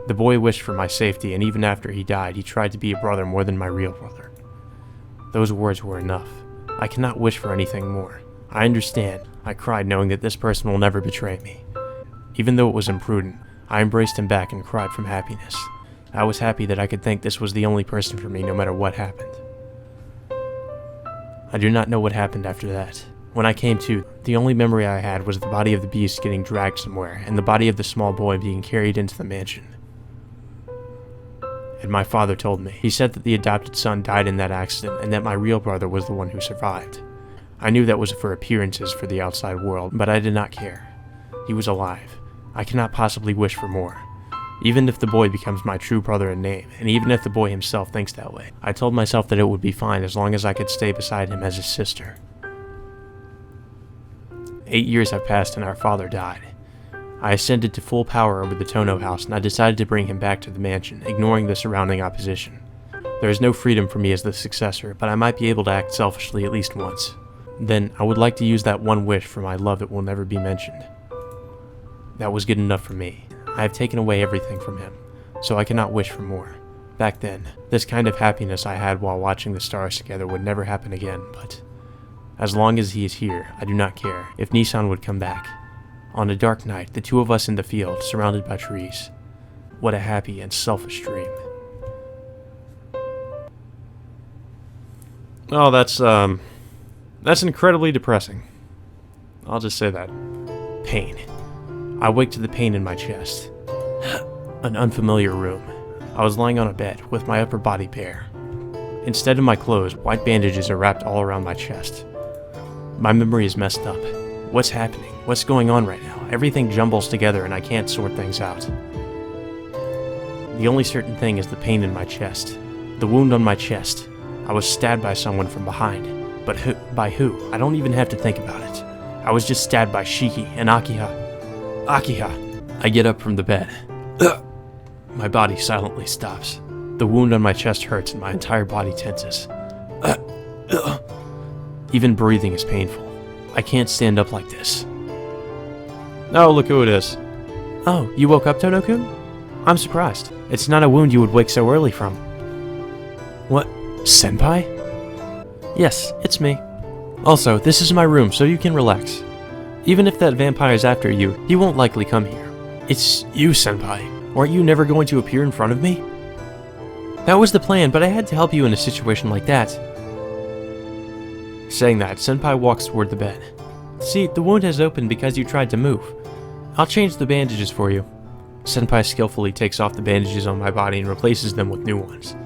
The boy wished for my safety, and even after he died, he tried to be a brother more than my real brother. Those words were enough. I cannot wish for anything more. I understand. I cried knowing that this person will never betray me. Even though it was imprudent, I embraced him back and cried from happiness. I was happy that I could think this was the only person for me no matter what happened. I do not know what happened after that. When I came to, the only memory I had was the body of the beast getting dragged somewhere and the body of the small boy being carried into the mansion. And my father told me. He said that the adopted son died in that accident and that my real brother was the one who survived. I knew that was for appearances for the outside world, but I did not care. He was alive. I cannot possibly wish for more. Even if the boy becomes my true brother in name, and even if the boy himself thinks that way, I told myself that it would be fine as long as I could stay beside him as his sister. 8 years have passed and our father died. I ascended to full power over the Tono house and I decided to bring him back to the mansion, ignoring the surrounding opposition. There is no freedom for me as the successor, but I might be able to act selfishly at least once. Then, I would like to use that one wish for my love that will never be mentioned. That was good enough for me. I have taken away everything from him, so I cannot wish for more. Back then, this kind of happiness I had while watching the stars together would never happen again, but as long as he is here, I do not care if Nissan would come back. On a dark night, the two of us in the field, surrounded by trees. What a happy and selfish dream. Oh, that's incredibly depressing. I'll just say that. Pain. I waked to the pain in my chest. An unfamiliar room. I was lying on a bed, with my upper body bare. Instead of my clothes, white bandages are wrapped all around my chest. My memory is messed up. What's happening? What's going on right now? Everything jumbles together and I can't sort things out. The only certain thing is the pain in my chest. The wound on my chest. I was stabbed by someone from behind. But by who? I don't even have to think about it. I was just stabbed by Shiki and Akiha. Akiha! I get up from the bed. My body silently stops. The wound on my chest hurts and my entire body tenses. Even breathing is painful. I can't stand up like this. Oh, look who it is. Oh, you woke up, Todo-kun? I'm surprised. It's not a wound you would wake so early from. What? Senpai? Yes, it's me. Also, this is my room, so you can relax. Even if that vampire is after you, he won't likely come here. It's you, Senpai. Weren't you never going to appear in front of me? That was the plan, but I had to help you in a situation like that. Saying that, Senpai walks toward the bed. See, the wound has opened because you tried to move. I'll change the bandages for you. Senpai skillfully takes off the bandages on my body and replaces them with new ones.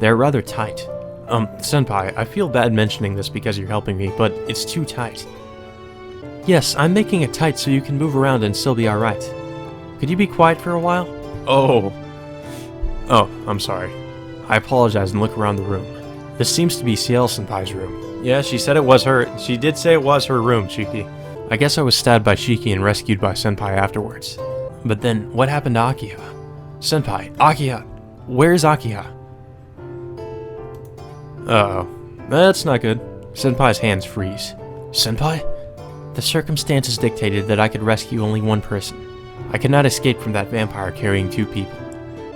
They're rather tight. Senpai, I feel bad mentioning this because you're helping me, but it's too tight. Yes, I'm making it tight so you can move around and still be alright. Could you be quiet for a while? Oh, I'm sorry. I apologize and look around the room. This seems to be Ciel Senpai's room. Yeah, she said it was her. She did say it was her room, Shiki. I guess I was stabbed by Shiki and rescued by Senpai afterwards. But then, what happened to Akiha? Senpai, Akiha! Where's Akiha? Uh-oh. That's not good. Senpai's hands freeze. Senpai? The circumstances dictated that I could rescue only one person. I could not escape from that vampire carrying two people.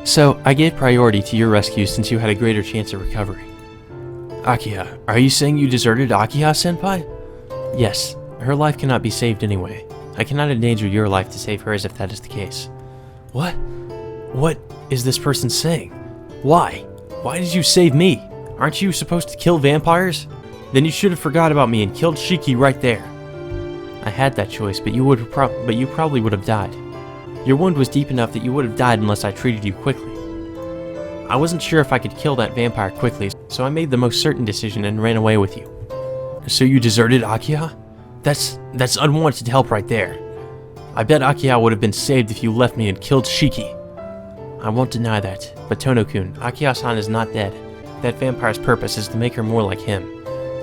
So, I gave priority to your rescue since you had a greater chance of recovery. Akiha, are you saying you deserted Akiha, Senpai? Yes, her life cannot be saved anyway. I cannot endanger your life to save hers if that is the case. What? What is this person saying? Why? Why did you save me? Aren't you supposed to kill vampires? Then you should have forgot about me and killed Shiki right there. I had that choice, but you probably would have died. Your wound was deep enough that you would have died unless I treated you quickly. I wasn't sure if I could kill that vampire quickly, so I made the most certain decision and ran away with you. So you deserted Akiha? That's unwanted help right there. I bet Akiha would have been saved if you left me and killed Shiki. I won't deny that, but Tono-kun, Akiha-san is not dead. That vampire's purpose is to make her more like him.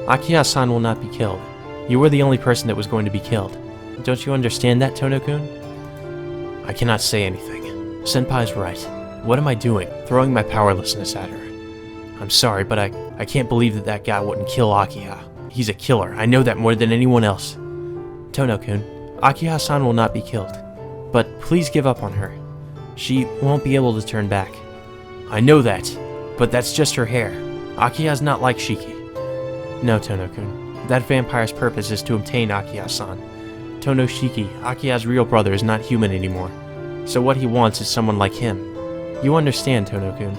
Akiha-san will not be killed. You were the only person that was going to be killed. Don't you understand that, Tono-kun? I cannot say anything. Senpai's right. What am I doing? Throwing my powerlessness at her. I'm sorry, but I can't believe that guy wouldn't kill Akiha. He's a killer. I know that more than anyone else. Tono-kun, Akiha-san will not be killed. But please give up on her. She won't be able to turn back. I know that, but that's just her hair. Akiha's not like Shiki. No, Tono-kun. That vampire's purpose is to obtain Akiha-san. Tono Shiki, Akiha's real brother, is not human anymore. So what he wants is someone like him. You understand, Tono-kun.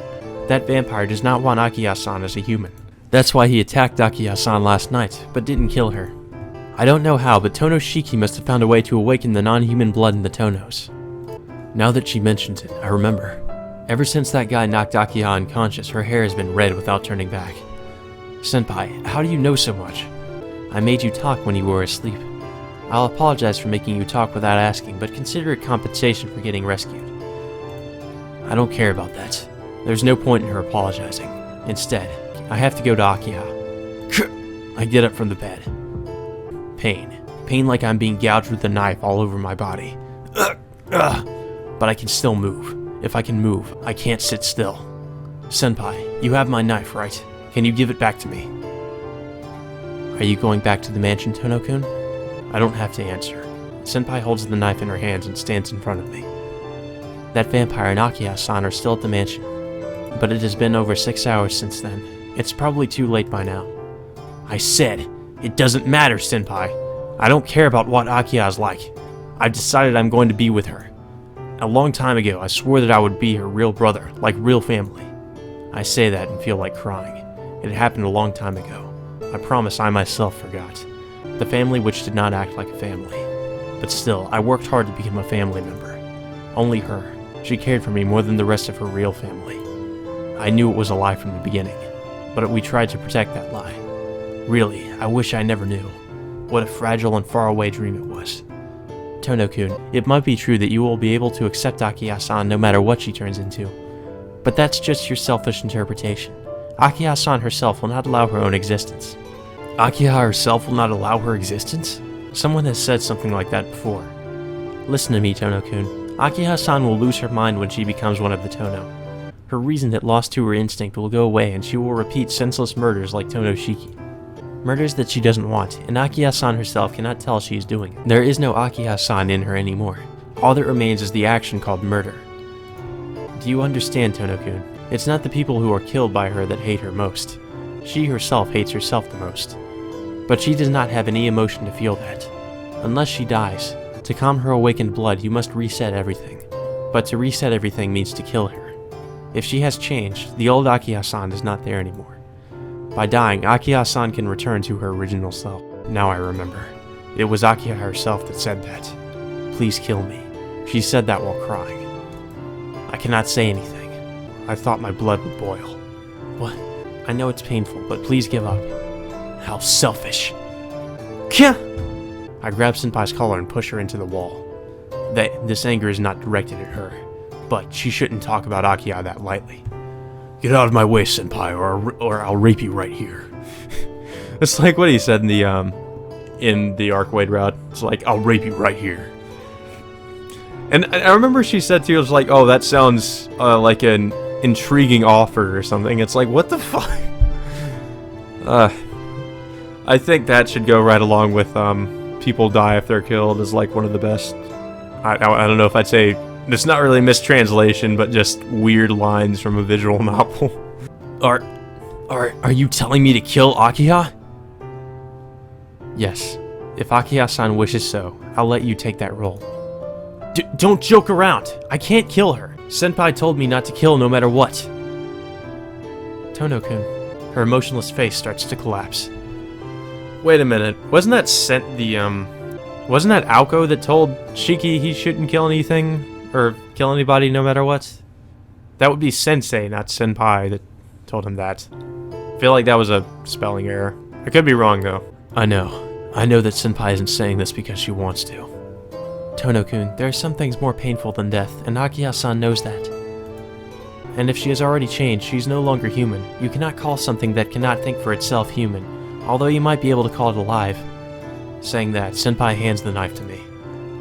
That vampire does not want Akiha-san as a human. That's why he attacked Akiha-san last night, but didn't kill her. I don't know how, but Tono Shiki must have found a way to awaken the non-human blood in the Tonos. Now that she mentions it, I remember. Ever since that guy knocked Akiha unconscious, her hair has been red without turning back. Senpai, how do you know so much? I made you talk when you were asleep. I'll apologize for making you talk without asking, but consider it compensation for getting rescued. I don't care about that. There's no point in her apologizing. Instead, I have to go to Akiha. I get up from the bed. Pain. Pain like I'm being gouged with a knife all over my body. But I can still move. If I can move, I can't sit still. Senpai, you have my knife, right? Can you give it back to me? Are you going back to the mansion, Tono-kun? I don't have to answer. Senpai holds the knife in her hands and stands in front of me. That vampire and Akiha-san are still at the mansion, but it has been over 6 hours since then. It's probably too late by now. I said, it doesn't matter, Senpai. I don't care about what Akiha is like. I've decided I'm going to be with her. A long time ago, I swore that I would be her real brother, like real family. I say that and feel like crying. It happened a long time ago. I promise I myself forgot. The family which did not act like a family. But still, I worked hard to become a family member. Only her. She cared for me more than the rest of her real family. I knew it was a lie from the beginning, but we tried to protect that lie. Really, I wish I never knew. What a fragile and faraway dream it was. Tono-kun, it might be true that you will be able to accept Akiha-san no matter what she turns into. But that's just your selfish interpretation. Akiha-san herself will not allow her own existence. Akiha herself will not allow her existence? Someone has said something like that before. Listen to me, Tono-kun. Akiha-san will lose her mind when she becomes one of the Tono. Her reason that lost to her instinct will go away and she will repeat senseless murders like Tono Shiki. Murders that she doesn't want, and Akiha-san herself cannot tell she is doing it. There is no Akiha-san in her anymore. All that remains is the action called murder. Do you understand, Tono-kun? It's not the people who are killed by her that hate her most. She herself hates herself the most. But she does not have any emotion to feel that. unless she dies. To calm her awakened blood, you must reset everything. But to reset everything means to kill her. If she has changed, the old Akiha-san is not there anymore. By dying, Akiha-san can return to her original self. Now I remember. It was Akiha herself that said that. Please kill me. She said that while crying. I cannot say anything. I thought my blood would boil. What? I know it's painful, but please give up. How selfish. Kya! I grab Senpai's collar and push her into the wall. This anger is not directed at her, but she shouldn't talk about Akiha that lightly. Get out of my way, Senpai, or I'll rape you right here. It's like what he said in the Arcwade route. It's like, I'll rape you right here. And I remember she said to you, it was like, oh, that sounds like an intriguing offer or something. It's like, what the fuck? I think that should go right along with people die if they're killed is like one of the best. I don't know if I'd say, it's not really a mistranslation, but just weird lines from a visual novel. Are you telling me to kill Akiha? Yes. If Akiha-san wishes so, I'll let you take that role. Don't joke around! I can't kill her! Senpai told me not to kill no matter what. Tono-kun. Her emotionless face starts to collapse. Wait a minute, wasn't that wasn't that Aoko that told Shiki he shouldn't kill anything, or kill anybody no matter what? That would be Sensei, not Senpai, that told him that. I feel like that was a spelling error. I could be wrong, though. I know that Senpai isn't saying this because she wants to. Tono-kun, there are some things more painful than death, and Akiha-san knows that. And if she has already changed, she's no longer human. You cannot call something that cannot think for itself human, although you might be able to call it alive. Saying that, Senpai hands the knife to me.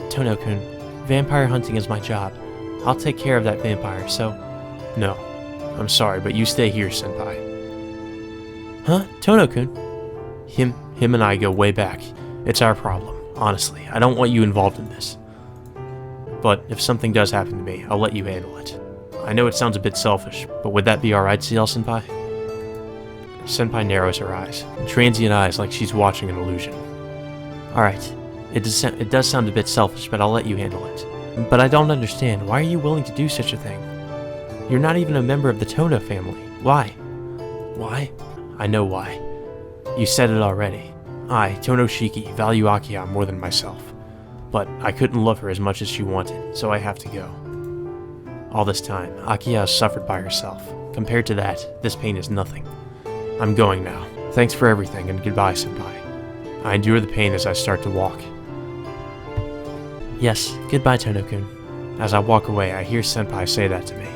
Tono-kun, vampire hunting is my job. I'll take care of that vampire, so... No. I'm sorry, but you stay here, Senpai. Huh? Tono-kun? Him and I go way back. It's our problem, honestly. I don't want you involved in this. But if something does happen to me, I'll let you handle it. I know it sounds a bit selfish, but would that be alright, CL-senpai? Senpai narrows her eyes, transient eyes like she's watching an illusion. Alright, it does sound a bit selfish, but I'll let you handle it. But I don't understand, why are you willing to do such a thing? You're not even a member of the Tono family. Why? Why? I know why. You said it already. I, Tono Shiki, value Akiha more than myself. But I couldn't love her as much as she wanted, so I have to go. All this time, Akiha has suffered by herself. Compared to that, this pain is nothing. I'm going now. Thanks for everything, and goodbye, Senpai. I endure the pain as I start to walk. Yes, goodbye, Tono-kun. As I walk away, I hear Senpai say that to me.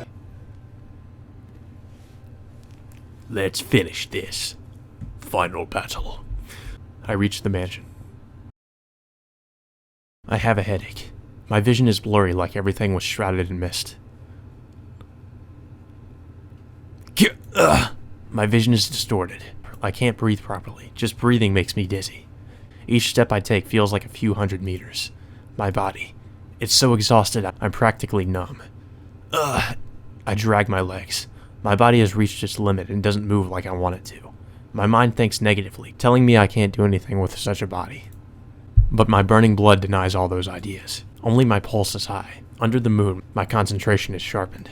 Let's finish this. Final battle. I reach the mansion. I have a headache. My vision is blurry like everything was shrouded in mist. My vision is distorted. I can't breathe properly. Just breathing makes me dizzy. Each step I take feels like a few hundred meters. My body. It's so exhausted I'm practically numb. I drag my legs. My body has reached its limit and doesn't move like I want it to. My mind thinks negatively, telling me I can't do anything with such a body. But my burning blood denies all those ideas. Only my pulse is high. Under the moon, my concentration is sharpened.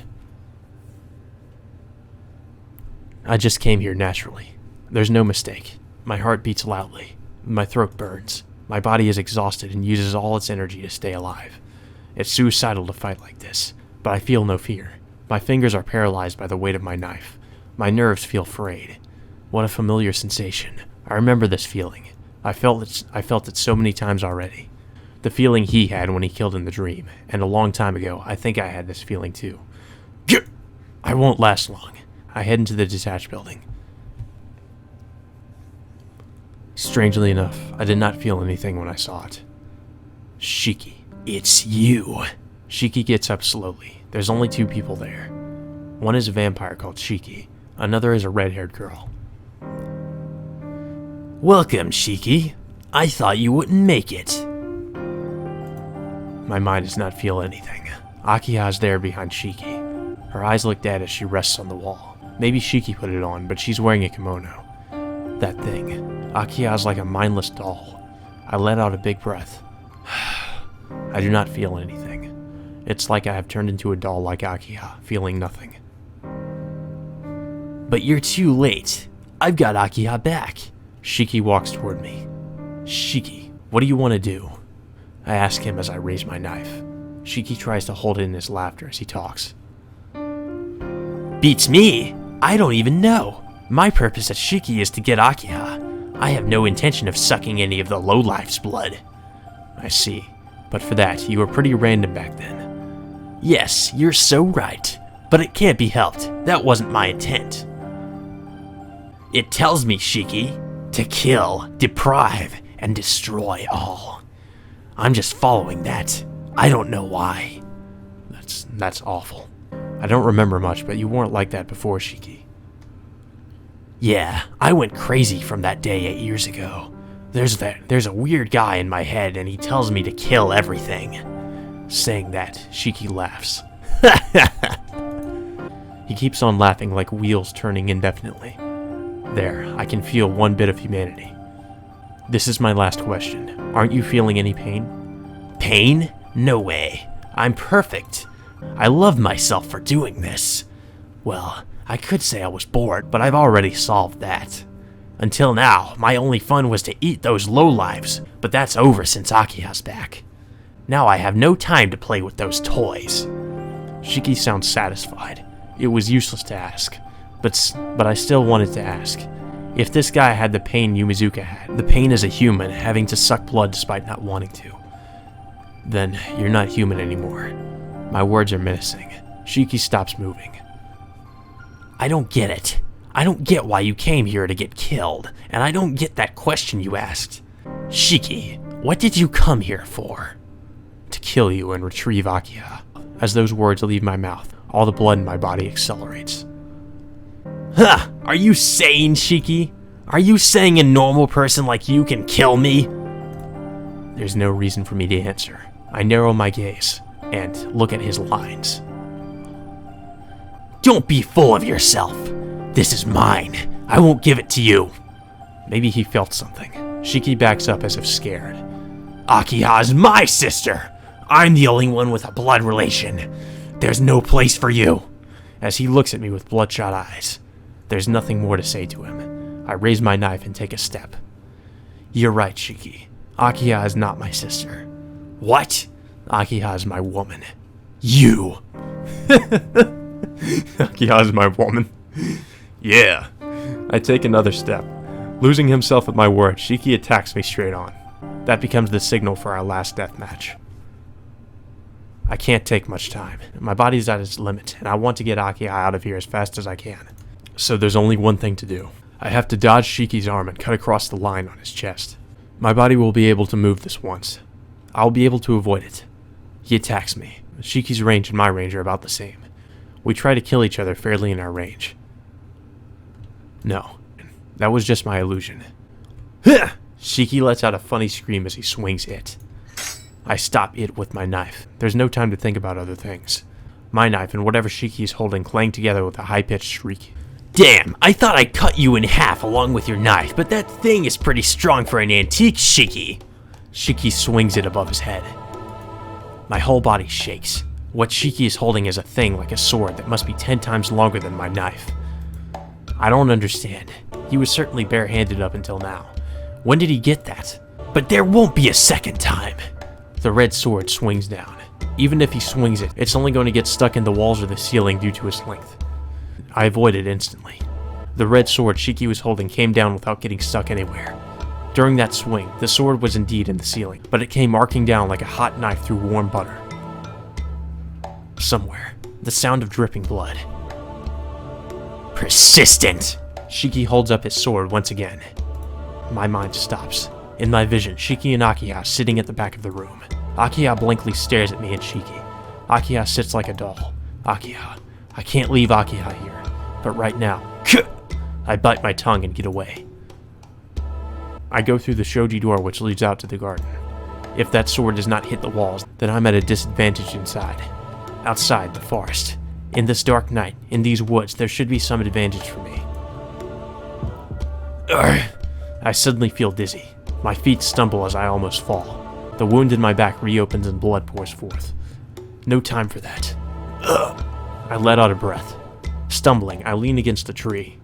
I just came here naturally. There's no mistake. My heart beats loudly. My throat burns. My body is exhausted and uses all its energy to stay alive. It's suicidal to fight like this, but I feel no fear. My fingers are paralyzed by the weight of my knife. My nerves feel frayed. What a familiar sensation. I remember this feeling. I felt it so many times already. The feeling he had when he killed in the dream, and a long time ago, I think I had this feeling too. I won't last long. I head into the detached building. Strangely enough, I did not feel anything when I saw it. Shiki, it's you. Shiki gets up slowly. There's only two people there. One is a vampire called Shiki. Another is a red-haired girl. Welcome, Shiki. I thought you wouldn't make it. My mind does not feel anything. Akiha is there behind Shiki. Her eyes look dead as she rests on the wall. Maybe Shiki put it on, but she's wearing a kimono. That thing. Akiha is like a mindless doll. I let out a big breath. I do not feel anything. It's like I have turned into a doll like Akiha, feeling nothing. But you're too late. I've got Akiha back. Shiki walks toward me. Shiki, what do you want to do? I ask him as I raise my knife. Shiki tries to hold in his laughter as he talks. Beats me. I don't even know. My purpose at Shiki is to get Akiha. I have no intention of sucking any of the lowlife's blood. I see. But for that, you were pretty random back then. Yes, you're so right. But it can't be helped. That wasn't my intent. It tells me, Shiki, to kill, deprive, and destroy all. I'm just following that. I don't know why. That's awful. I don't remember much, but you weren't like that before, Shiki. Yeah, I went crazy from that day 8 years ago. There's a weird guy in my head, and he tells me to kill everything. Saying that, Shiki laughs. He keeps on laughing like wheels turning indefinitely. There, I can feel one bit of humanity. This is my last question. Aren't you feeling any pain? Pain? No way. I'm perfect. I love myself for doing this. Well, I could say I was bored, but I've already solved that. Until now, my only fun was to eat those lowlives, but that's over since Akiha's back. Now I have no time to play with those toys. Shiki sounds satisfied. It was useless to ask, but I still wanted to ask. If this guy had the pain Yumizuka had, the pain as a human, having to suck blood despite not wanting to, then you're not human anymore. My words are menacing. Shiki stops moving. I don't get it. I don't get why you came here to get killed, and I don't get that question you asked. Shiki, what did you come here for? To kill you and retrieve Akiha. As those words leave my mouth, all the blood in my body accelerates. Huh! Are you sane, Shiki? Are you saying a normal person like you can kill me? There's no reason for me to answer. I narrow my gaze and look at his lines. Don't be full of yourself. This is mine. I won't give it to you. Maybe he felt something. Shiki backs up as if scared. Akiha is my sister. I'm the only one with a blood relation. There's no place for you. As he looks at me with bloodshot eyes, there's nothing more to say to him. I raise my knife and take a step. You're right, Shiki. Akiha is not my sister. What? Akiha is my woman. You! Akiha is my woman. Yeah. I take another step. Losing himself at my word, Shiki attacks me straight on. That becomes the signal for our last death match. I can't take much time. My body's at its limit, and I want to get Akiha out of here as fast as I can. So there's only one thing to do. I have to dodge Shiki's arm and cut across the line on his chest. My body will be able to move this once. I'll be able to avoid it. He attacks me. Shiki's range and my range are about the same. We try to kill each other fairly in our range. No, that was just my illusion. Shiki lets out a funny scream as he swings it. I stop it with my knife. There's no time to think about other things. My knife and whatever Shiki is holding clang together with a high-pitched shriek. Damn, I thought I cut you in half along with your knife, but that thing is pretty strong for an antique, Shiki. Shiki swings it above his head. My whole body shakes. What Shiki is holding is a thing like a sword that must be 10 times longer than my knife. I don't understand. He was certainly barehanded up until now. When did he get that? But there won't be a second time. The red sword swings down. Even if he swings it, it's only going to get stuck in the walls or the ceiling due to its length. I avoid it instantly. The red sword Shiki was holding came down without getting stuck anywhere. During that swing, the sword was indeed in the ceiling, but it came arcing down like a hot knife through warm butter. Somewhere, the sound of dripping blood. Persistent! Shiki holds up his sword once again. My mind stops. In my vision, Shiki and Akiha sitting at the back of the room. Akiha blankly stares at me and Shiki. Akiha sits like a doll. Akiha. I can't leave Akiha here. But right now, I bite my tongue and get away. I go through the shoji door which leads out to the garden. If that sword does not hit the walls, then I'm at a disadvantage inside. Outside, the forest. In this dark night, in these woods, there should be some advantage for me. I suddenly feel dizzy. My feet stumble as I almost fall. The wound in my back reopens and blood pours forth. No time for that. Ugh. I let out a breath. Stumbling, I lean against a tree.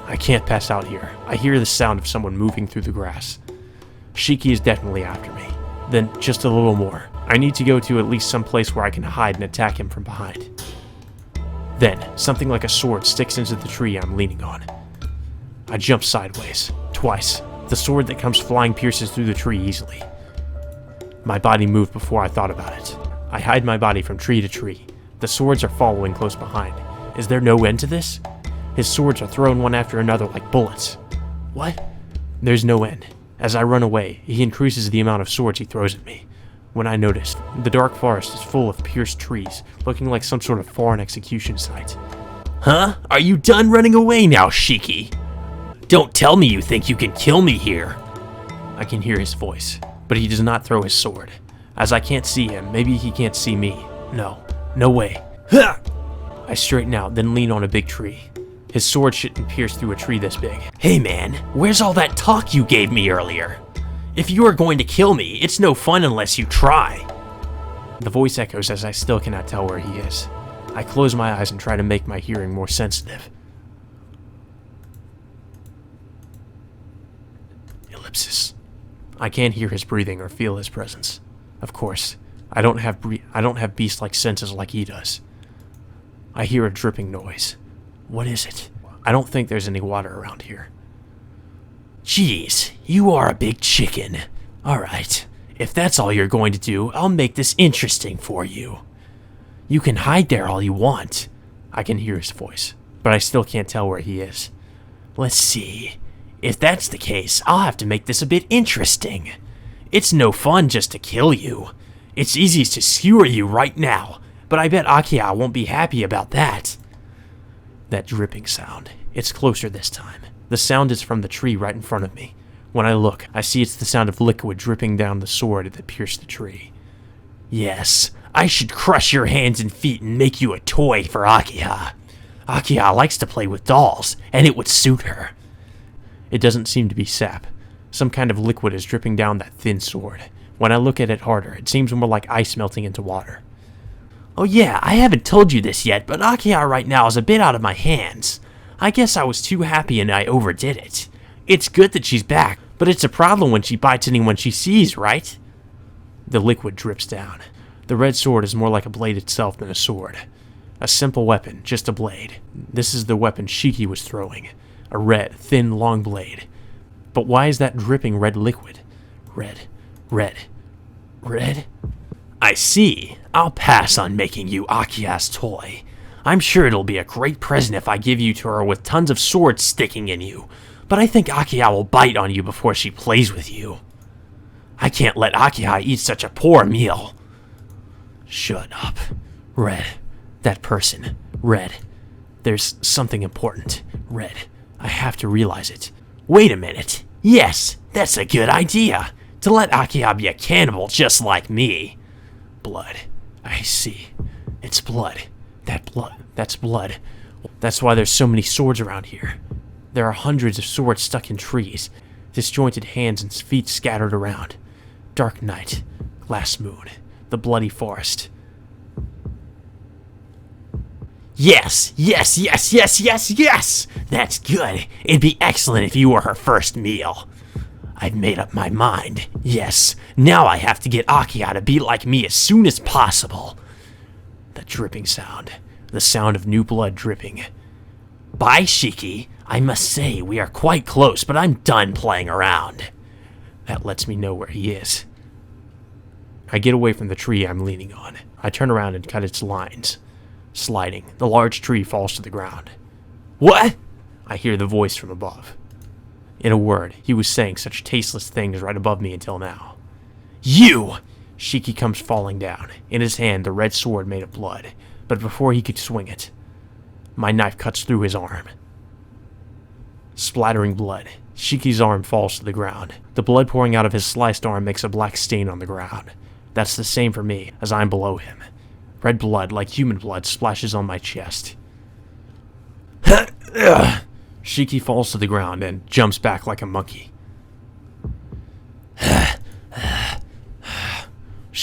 I can't pass out here. I hear the sound of someone moving through the grass. Shiki is definitely after me. Then just a little more. I need to go to at least some place where I can hide and attack him from behind. Then, something like a sword sticks into the tree I'm leaning on. I jump sideways. Twice. The sword that comes flying pierces through the tree easily. My body moved before I thought about it. I hide my body from tree to tree. The swords are following close behind. Is there no end to this? His swords are thrown one after another like bullets. What? There's no end. As I run away, he increases the amount of swords he throws at me. When I noticed, the dark forest is full of pierced trees, looking like some sort of foreign execution site. Huh? Are you done running away now, Shiki? Don't tell me you think you can kill me here. I can hear his voice, but he does not throw his sword. As I can't see him, maybe he can't see me. No way. Ha! I straighten out, then lean on a big tree. His sword shouldn't pierce through a tree this big. Hey man, where's all that talk you gave me earlier? If you are going to kill me, it's no fun unless you try. The voice echoes as I still cannot tell where he is. I close my eyes and try to make my hearing more sensitive. Ellipsis. I can't hear his breathing or feel his presence. Of course, I don't have beast-like senses like he does. I hear a dripping noise. What is it? I don't think there's any water around here. Jeez, you are a big chicken. Alright, if that's all you're going to do, I'll make this interesting for you. You can hide there all you want. I can hear his voice, but I still can't tell where he is. Let's see. If that's the case, I'll have to make this a bit interesting. It's no fun just to kill you. It's easy to skewer you right now, but I bet Akiha won't be happy about that. That dripping sound. It's closer this time. The sound is from the tree right in front of me. When I look, I see it's the sound of liquid dripping down the sword that pierced the tree. Yes, I should crush your hands and feet and make you a toy for Akiha. Akiha likes to play with dolls, and it would suit her. It doesn't seem to be sap. Some kind of liquid is dripping down that thin sword. When I look at it harder, it seems more like ice melting into water. Oh yeah, I haven't told you this yet, but Akiha right now is a bit out of my hands. I guess I was too happy and I overdid it. It's good that she's back, but it's a problem when she bites anyone she sees, right? The liquid drips down. The red sword is more like a blade itself than a sword. A simple weapon, just a blade. This is the weapon Shiki was throwing. A red, thin, long blade. But why is that dripping red liquid? Red. I see. I'll pass on making you Akiha's toy. I'm sure it'll be a great present if I give you to her with tons of swords sticking in you, but I think Akiha will bite on you before she plays with you. I can't let Akiha eat such a poor meal. Shut up. Red. That person. Red. There's something important. Red. I have to realize it. Wait a minute. Yes, that's a good idea. To let Akiha be a cannibal just like me. Blood. I see. It's blood. That's blood. That's why there's so many swords around here. There are hundreds of swords stuck in trees, disjointed hands and feet scattered around. Dark night, glass moon, the bloody forest. Yes! That's good. It'd be excellent if you were her first meal. I've made up my mind. Yes, now I have to get Akiha to be like me as soon as possible. The dripping sound. The sound of new blood dripping. Bye, Shiki. I must say, we are quite close, but I'm done playing around. That lets me know where he is. I get away from the tree I'm leaning on. I turn around and cut its lines. Sliding, the large tree falls to the ground. What? I hear the voice from above. In a word, he was saying such tasteless things right above me until now. You! Shiki comes falling down, in his hand the red sword made of blood, but before he could swing it, my knife cuts through his arm. Splattering blood, Shiki's arm falls to the ground. The blood pouring out of his sliced arm makes a black stain on the ground. That's the same for me, as I'm below him. Red blood, like human blood, splashes on my chest. Shiki falls to the ground and jumps back like a monkey.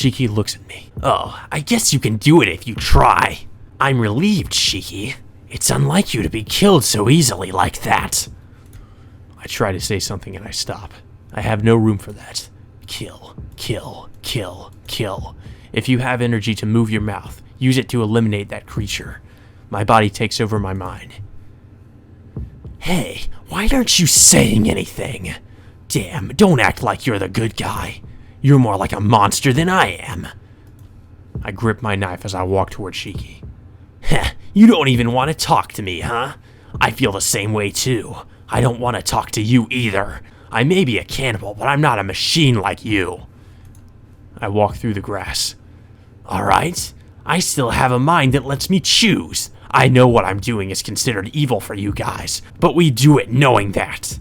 Shiki looks at me. Oh, I guess you can do it if you try. I'm relieved, Shiki. It's unlike you to be killed so easily like that. I try to say something and I stop. I have no room for that. Kill, kill, kill, kill. If you have energy to move your mouth, use it to eliminate that creature. My body takes over my mind. Hey, why aren't you saying anything? Damn, don't act like you're the good guy. You're more like a monster than I am. I grip my knife as I walk toward Shiki. Heh, you don't even want to talk to me, huh? I feel the same way too. I don't want to talk to you either. I may be a cannibal, but I'm not a machine like you. I walk through the grass. Alright, I still have a mind that lets me choose. I know what I'm doing is considered evil for you guys, but we do it knowing that.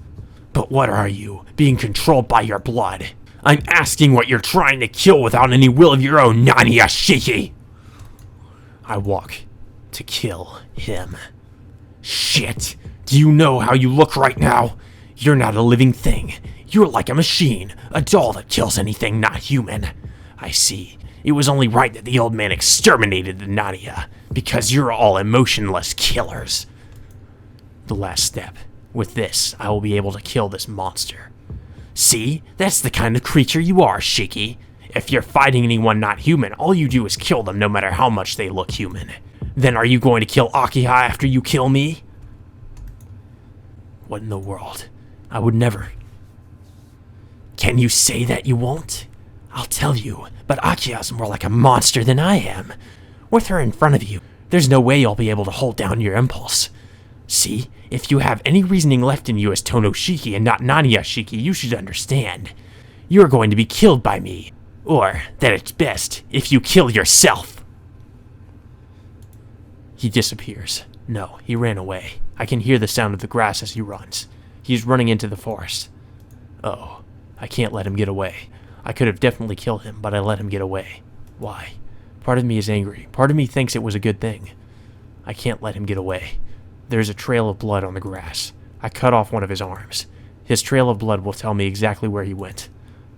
But what are you, being controlled by your blood? I'm asking what you're trying to kill without any will of your own, Nani Shiki. I walk to kill him. Shit, do you know how you look right now? You're not a living thing. You're like a machine, a doll that kills anything not human. I see. It was only right that the old man exterminated the Nadia, because you're all emotionless killers. The last step. With this, I will be able to kill this monster. See? That's the kind of creature you are, Shiki. If you're fighting anyone not human, all you do is kill them no matter how much they look human. Then are you going to kill Akiha after you kill me? What in the world? I would never. Can you say that you won't? I'll tell you, but Akiha's more like a monster than I am. With her in front of you, there's no way you'll be able to hold down your impulse. See, if you have any reasoning left in you as Tonoshiki and not Naniya Shiki, you should understand. You're going to be killed by me. Or, that it's best, if you kill yourself. He disappears. No, he ran away. I can hear the sound of the grass as he runs. He's running into the forest. Oh, I can't let him get away. I could have definitely killed him, but I let him get away. Why? Part of me is angry. Part of me thinks it was a good thing. I can't let him get away. There's a trail of blood on the grass. I cut off one of his arms. His trail of blood will tell me exactly where he went.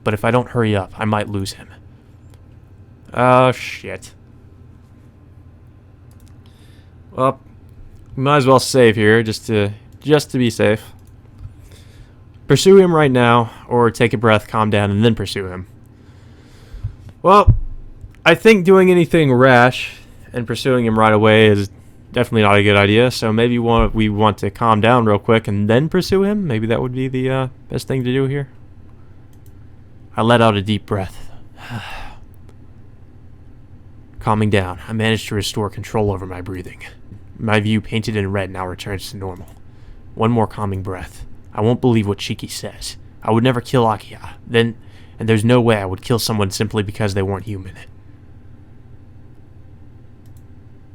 But if I don't hurry up, I might lose him. Oh, shit. Well, might as well save here, just to be safe. Pursue him right now, or take a breath, calm down, and then pursue him. Well, I think doing anything rash and pursuing him right away is definitely not a good idea, so maybe we want to calm down real quick and then pursue him. Maybe that would be the best thing to do here. I let out a deep breath. Calming down, I managed to restore control over my breathing. My view painted in red now returns to normal. One more calming breath. I won't believe what Shiki says. I would never kill Akiha. And there's no way I would kill someone simply because they weren't human.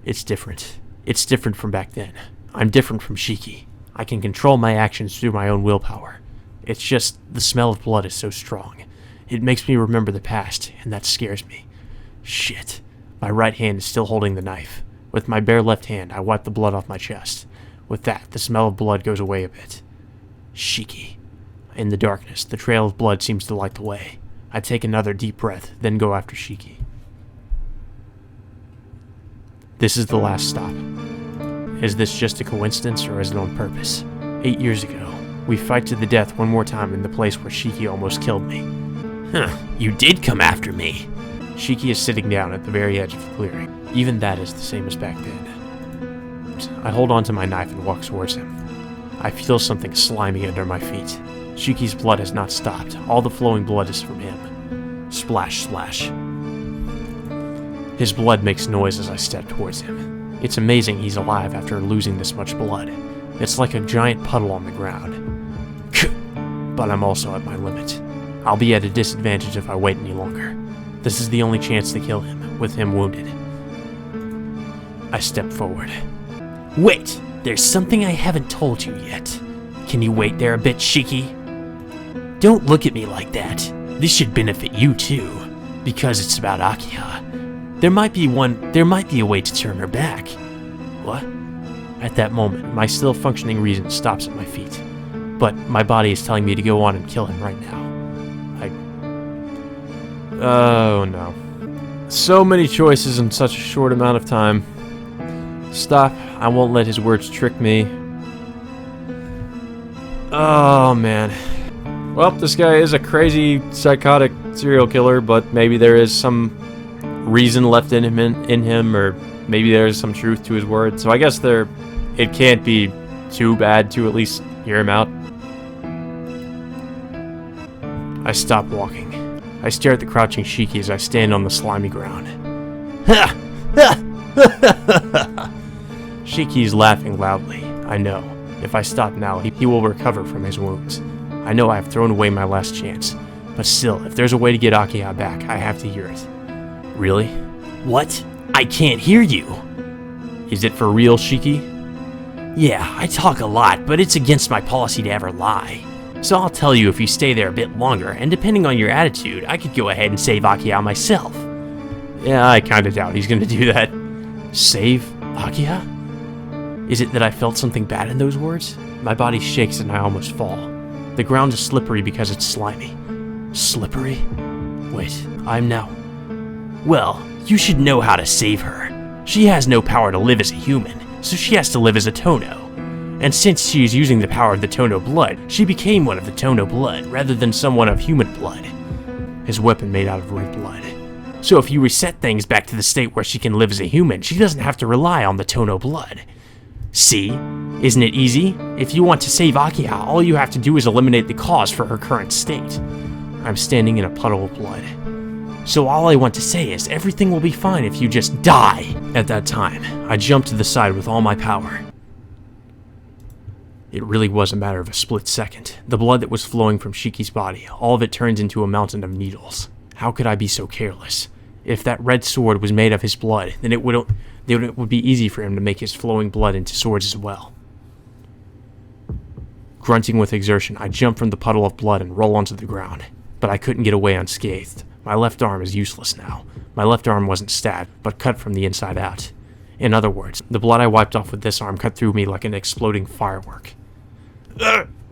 It's different. It's different from back then. I'm different from Shiki. I can control my actions through my own willpower. It's just the smell of blood is so strong. It makes me remember the past, and that scares me. Shit. My right hand is still holding the knife. With my bare left hand, I wipe the blood off my chest. With that, the smell of blood goes away a bit. Shiki. In the darkness, the trail of blood seems to light the way. I take another deep breath, then go after Shiki. This is the last stop. Is this just a coincidence, or is it on purpose? 8 years ago, we fight to the death one more time in the place where Shiki almost killed me. Huh, you did come after me. Shiki is sitting down at the very edge of the clearing. Even that is the same as back then. I hold onto my knife and walk towards him. I feel something slimy under my feet. Shiki's blood has not stopped. All the flowing blood is from him. Splash, splash. His blood makes noise as I step towards him. It's amazing he's alive after losing this much blood. It's like a giant puddle on the ground. But I'm also at my limit. I'll be at a disadvantage if I wait any longer. This is the only chance to kill him, with him wounded. I step forward. Wait! There's something I haven't told you yet. Can you wait there a bit, Shiki? Don't look at me like that. This should benefit you too. Because it's about Akiha. There might be a way to turn her back. What? At that moment, my still functioning reason stops at my feet. But my body is telling me to go on and kill him right now. Oh no. So many choices in such a short amount of time. Stop. I won't let his words trick me. Oh, man. Well, this guy is a crazy, psychotic serial killer, but maybe there is some reason left in him, or maybe there is some truth to his words. So I guess it can't be too bad to at least hear him out. I stop walking. I stare at the crouching Shiki as I stand on the slimy ground. Ha! Shiki's laughing loudly. I know. If I stop now, he will recover from his wounds. I know I have thrown away my last chance. But still, if there's a way to get Akiha back, I have to hear it. Really? What? I can't hear you. Is it for real, Shiki? Yeah, I talk a lot, but it's against my policy to ever lie. So I'll tell you if you stay there a bit longer, and depending on your attitude, I could go ahead and save Akiha myself. Yeah, I kinda doubt he's gonna do that. Save Akiha? Is it that I felt something bad in those words? My body shakes and I almost fall. The ground is slippery because it's slimy. Slippery? Wait, I'm now... Well, you should know how to save her. She has no power to live as a human, so she has to live as a Tono. And since she is using the power of the Tono blood, she became one of the Tono blood rather than someone of human blood. His weapon made out of Reupload. So if you reset things back to the state where she can live as a human, she doesn't have to rely on the Tono blood. See? Isn't it easy? If you want to save Akiha, all you have to do is eliminate the cause for her current state. I'm standing in a puddle of blood. So all I want to say is everything will be fine if you just die. At that time, I jumped to the side with all my power. It really was a matter of a split second. The blood that was flowing from Shiki's body, all of it turned into a mountain of needles. How could I be so careless? If that red sword was made of his blood, then it would be easy for him to make his flowing blood into swords as well. Grunting with exertion, I jump from the puddle of blood and roll onto the ground. But I couldn't get away unscathed. My left arm is useless now. My left arm wasn't stabbed, but cut from the inside out. In other words, the blood I wiped off with this arm cut through me like an exploding firework.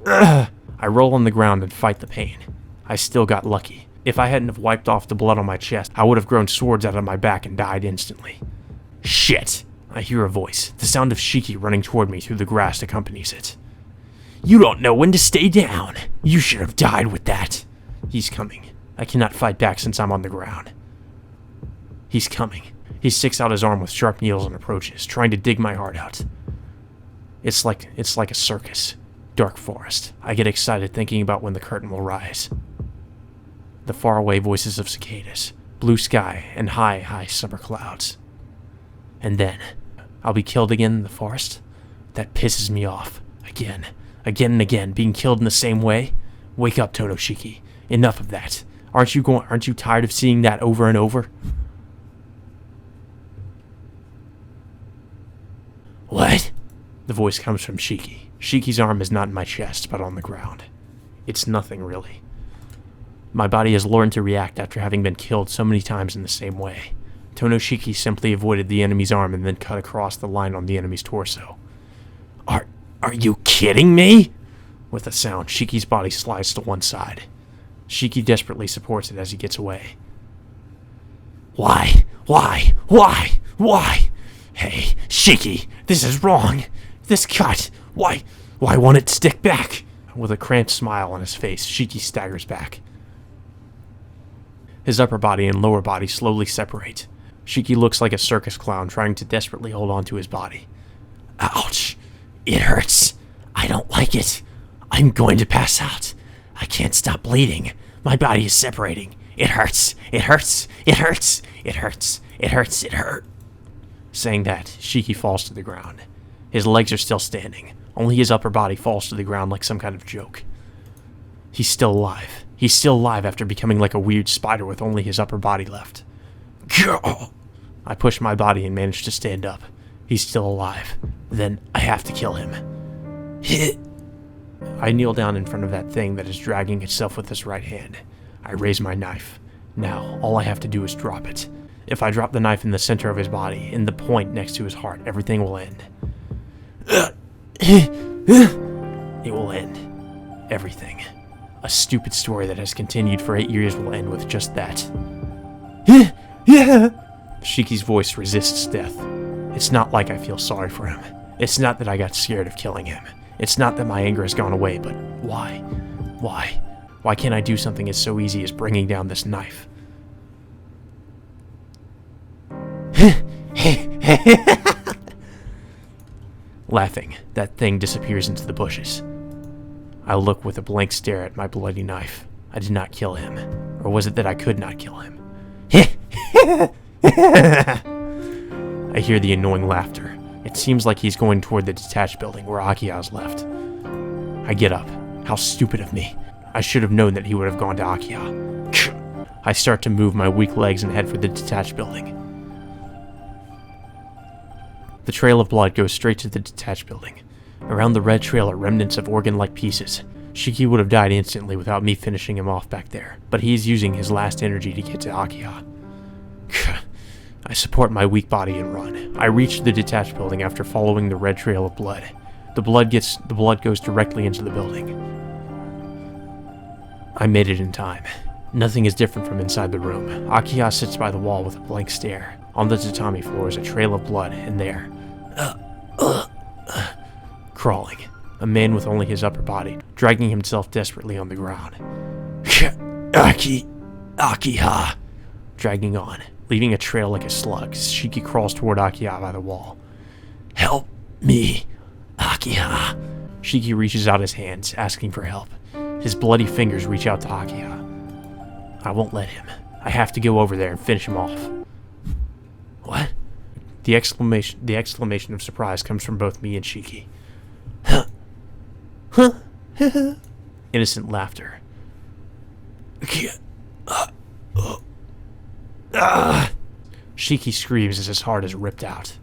I roll on the ground and fight the pain. I still got lucky. If I hadn't have wiped off the blood on my chest, I would have grown swords out of my back and died instantly. Shit! I hear a voice. The sound of Shiki running toward me through the grass accompanies it. You don't know when to stay down. You should have died with that. He's coming. I cannot fight back since I'm on the ground. He's coming. He sticks out his arm with sharp needles and approaches, trying to dig my heart out. It's like a circus. Dark forest. I get excited thinking about when the curtain will rise. The faraway voices of cicadas, blue sky, and high, high summer clouds. And then, I'll be killed again in the forest? That pisses me off. Again and again, being killed in the same way? Wake up, Tonoshiki. Enough of that. Aren't you tired of seeing that over and over? What? The voice comes from Shiki. Shiki's arm is not in my chest, but on the ground. It's nothing, really. My body has learned to react after having been killed so many times in the same way. Tonoshiki simply avoided the enemy's arm and then cut across the line on the enemy's torso. Are you kidding me? With a sound, Shiki's body slides to one side. Shiki desperately supports it as he gets away. Why? Hey, Shiki, this is wrong. This cut, why won't it stick back? With a cramped smile on his face, Shiki staggers back. His upper body and lower body slowly separate. Shiki looks like a circus clown trying to desperately hold on to his body. Ouch! It hurts. I don't like it. I'm going to pass out. I can't stop bleeding. My body is separating. It hurts. It hurts. It hurts. It hurts. It hurts. It hurt. Saying that, Shiki falls to the ground. His legs are still standing. Only his upper body falls to the ground like some kind of joke. He's still alive. He's still alive after becoming like a weird spider with only his upper body left. Girl! I push my body and manage to stand up. He's still alive. Then I have to kill him. Hit! I kneel down in front of that thing that is dragging itself with his right hand. I raise my knife. Now, all I have to do is drop it. If I drop the knife in the center of his body, in the point next to his heart, everything will end. It will end. Everything. A stupid story that has continued for 8 years will end with just that. Yeah. Shiki's voice resists death. It's not like I feel sorry for him. It's not that I got scared of killing him. It's not that my anger has gone away, but why? Why? Why can't I do something as so easy as bringing down this knife? Laughing, that thing disappears into the bushes. I look with a blank stare at my bloody knife. I did not kill him. Or was it that I could not kill him? I hear the annoying laughter. It seems like he's going toward the detached building where Akiha is left. I get up. How stupid of me. I should have known that he would have gone to Akiha. I start to move my weak legs and head for the detached building. The trail of blood goes straight to the detached building. Around the red trail are remnants of organ-like pieces. Shiki would have died instantly without me finishing him off back there, but he is using his last energy to get to Akiha. I support my weak body and run. I reach the detached building after following the red trail of blood. The blood goes directly into the building. I made it in time. Nothing is different from inside the room. Akiha sits by the wall with a blank stare. On the tatami floor is a trail of blood, and there, crawling, a man with only his upper body, dragging himself desperately on the ground. Akiha, dragging on, leaving a trail like a slug. Shiki crawls toward Akiha by the wall. Help me, Akiha. Shiki reaches out his hands, asking for help. His bloody fingers reach out to Akiha. I won't let him. I have to go over there and finish him off. What? The exclamation of surprise comes from both me and Shiki. Huh? Innocent laughter. Shiki screams as his heart is ripped out.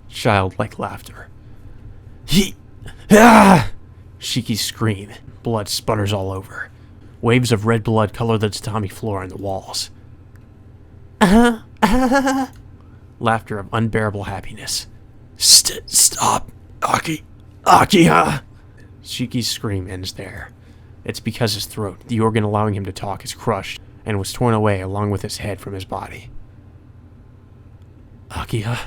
Childlike laughter. Shiki's scream. Blood sputters all over. Waves of red blood color the tatami floor and the walls. Laughter of unbearable happiness. Stop, Akiha! Shiki's scream ends there. It's because his throat, the organ allowing him to talk, is crushed and was torn away along with his head from his body. Akiha?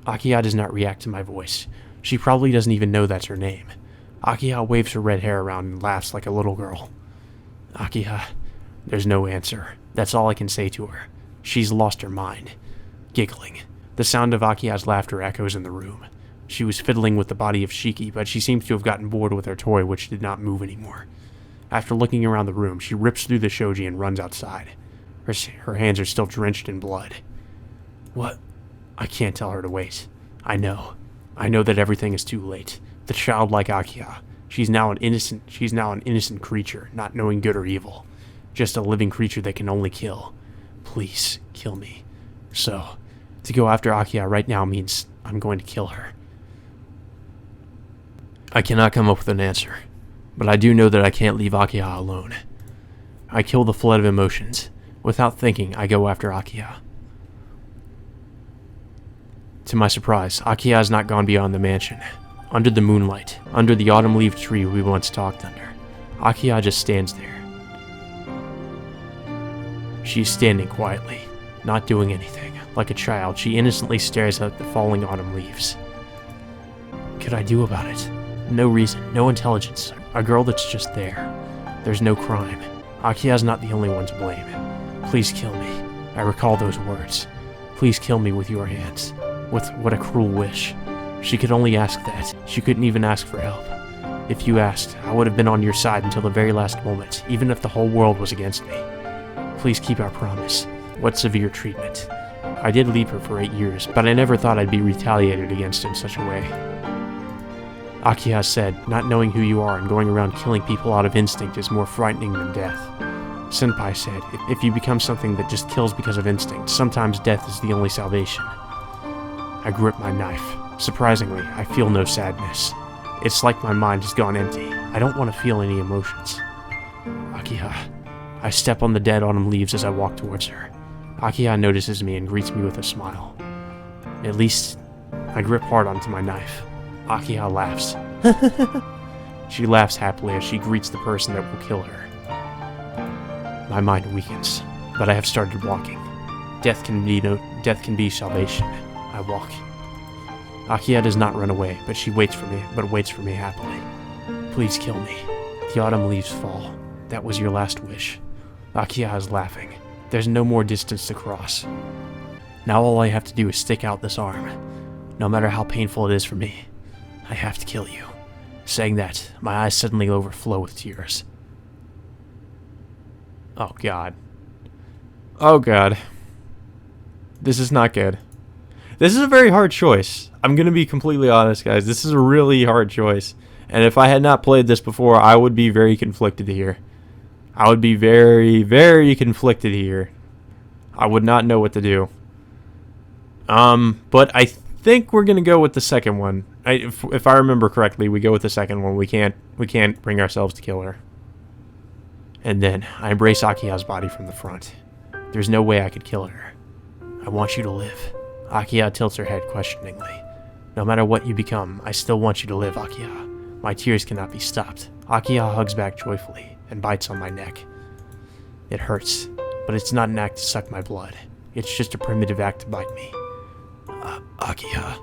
Akiha does not react to my voice. She probably doesn't even know that's her name. Akiha waves her red hair around and laughs like a little girl. Akiha, there's no answer. That's all I can say to her. She's lost her mind. Giggling. The sound of Akiha's laughter echoes in the room. She was fiddling with the body of Shiki, but she seems to have gotten bored with her toy, which did not move anymore. After looking around the room, she rips through the shoji and runs outside. Her hands are still drenched in blood. What? I can't tell her to wait. I know. I know that everything is too late. The childlike Akiha. She's now an innocent creature, not knowing good or evil. Just a living creature that can only kill. Please, kill me. So, to go after Akiha right now means I'm going to kill her. I cannot come up with an answer, but I do know that I can't leave Akiha alone. I kill the flood of emotions. Without thinking, I go after Akiha. To my surprise, Akiha has not gone beyond the mansion. Under the moonlight, under the autumn-leaved tree we once talked under, Akiha just stands there. She is standing quietly, not doing anything. Like a child, she innocently stares at the falling autumn leaves. What could I do about it? No reason, no intelligence. A girl that's just there. There's no crime. Akiha's not the only one to blame. Please kill me. I recall those words. Please kill me with your hands. What a cruel wish. She could only ask that. She couldn't even ask for help. If you asked, I would have been on your side until the very last moment, even if the whole world was against me. Please keep our promise. What severe treatment. I did leave her for 8 years, but I never thought I'd be retaliated against in such a way. Akiha said, not knowing who you are and going around killing people out of instinct is more frightening than death. Senpai said, if you become something that just kills because of instinct, sometimes death is the only salvation. I grip my knife. Surprisingly, I feel no sadness. It's like my mind has gone empty. I don't want to feel any emotions. Akiha. I step on the dead autumn leaves as I walk towards her. Akiha notices me and greets me with a smile. At least, I grip hard onto my knife. Akiha laughs. She laughs happily as she greets the person that will kill her. My mind weakens, but I have started walking. Death can be salvation. I walk. Akiha does not run away, but she waits for me happily. Please kill me. The autumn leaves fall. That was your last wish. Akiha is laughing. There's no more distance to cross. Now all I have to do is stick out this arm. No matter how painful it is for me, I have to kill you. Saying that, my eyes suddenly overflow with tears. Oh god. Oh god. This is not good. This is a very hard choice. I'm gonna be completely honest, guys. This is a really hard choice. And if I had not played this before, I would be very conflicted here. I would be very, very conflicted here. I would not know what to do. But I think we're gonna go with the second one. If I remember correctly, we go with the second one. We can't bring ourselves to kill her. And then I embrace Akiha's body from the front. There's no way I could kill her. I want you to live. Akiha tilts her head questioningly. No matter what you become, I still want you to live, Akiha. My tears cannot be stopped. Akiha hugs back joyfully and bites on my neck. It hurts, but it's not an act to suck my blood. It's just a primitive act to bite me. Akiha.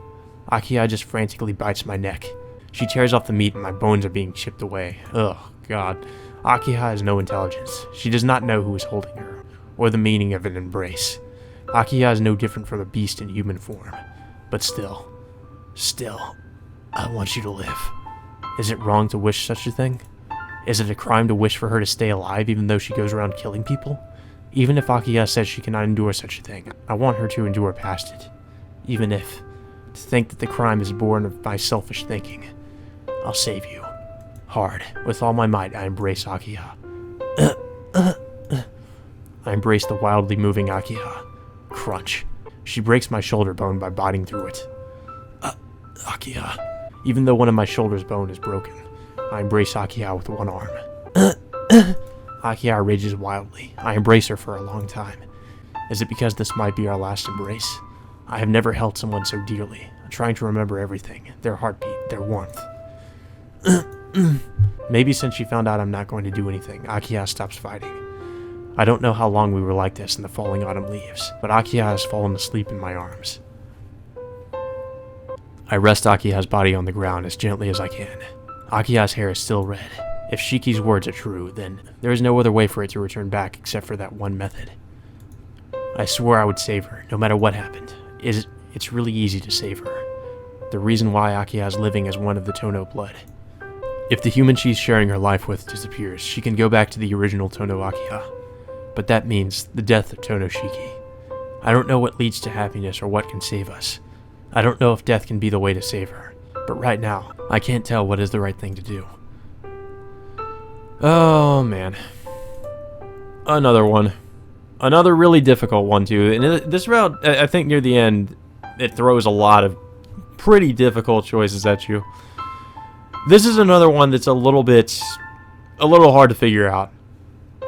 Akiha just frantically bites my neck. She tears off the meat and my bones are being chipped away. Ugh, God. Akiha has no intelligence. She does not know who is holding her, or the meaning of an embrace. Akiha is no different from a beast in human form. But still, I want you to live. Is it wrong to wish such a thing? Is it a crime to wish for her to stay alive even though she goes around killing people? Even if Akiha says she cannot endure such a thing, I want her to endure past it. Even if, to think that the crime is born of my selfish thinking. I'll save you. Hard, with all my might, I embrace Akiha. I embrace the wildly moving Akiha. Crunch. She breaks my shoulder bone by biting through it. Akiha. Even though one of my shoulder's bone is broken, I embrace Akiha with one arm. Akiha rages wildly. I embrace her for a long time. Is it because this might be our last embrace? I have never held someone so dearly. I'm trying to remember everything. Their heartbeat, their warmth. Maybe since she found out I'm not going to do anything, Akiha stops fighting. I don't know how long we were like this in the falling autumn leaves, but Akiha has fallen asleep in my arms. I rest Akiha's body on the ground as gently as I can. Akiha's hair is still red. If Shiki's words are true, then there is no other way for it to return back except for that one method. I swore I would save her, no matter what happened. It's really easy to save her. The reason why Akiha is living as one of the Tono blood. If the human she's sharing her life with disappears, she can go back to the original Tono Akiha. But that means the death of Tono Shiki. I don't know what leads to happiness or what can save us. I don't know if death can be the way to save her. But right now, I can't tell what is the right thing to do. Oh, man. Another one. Another really difficult one, too. And this route, I think near the end, it throws a lot of pretty difficult choices at you. This is another one that's a little hard to figure out.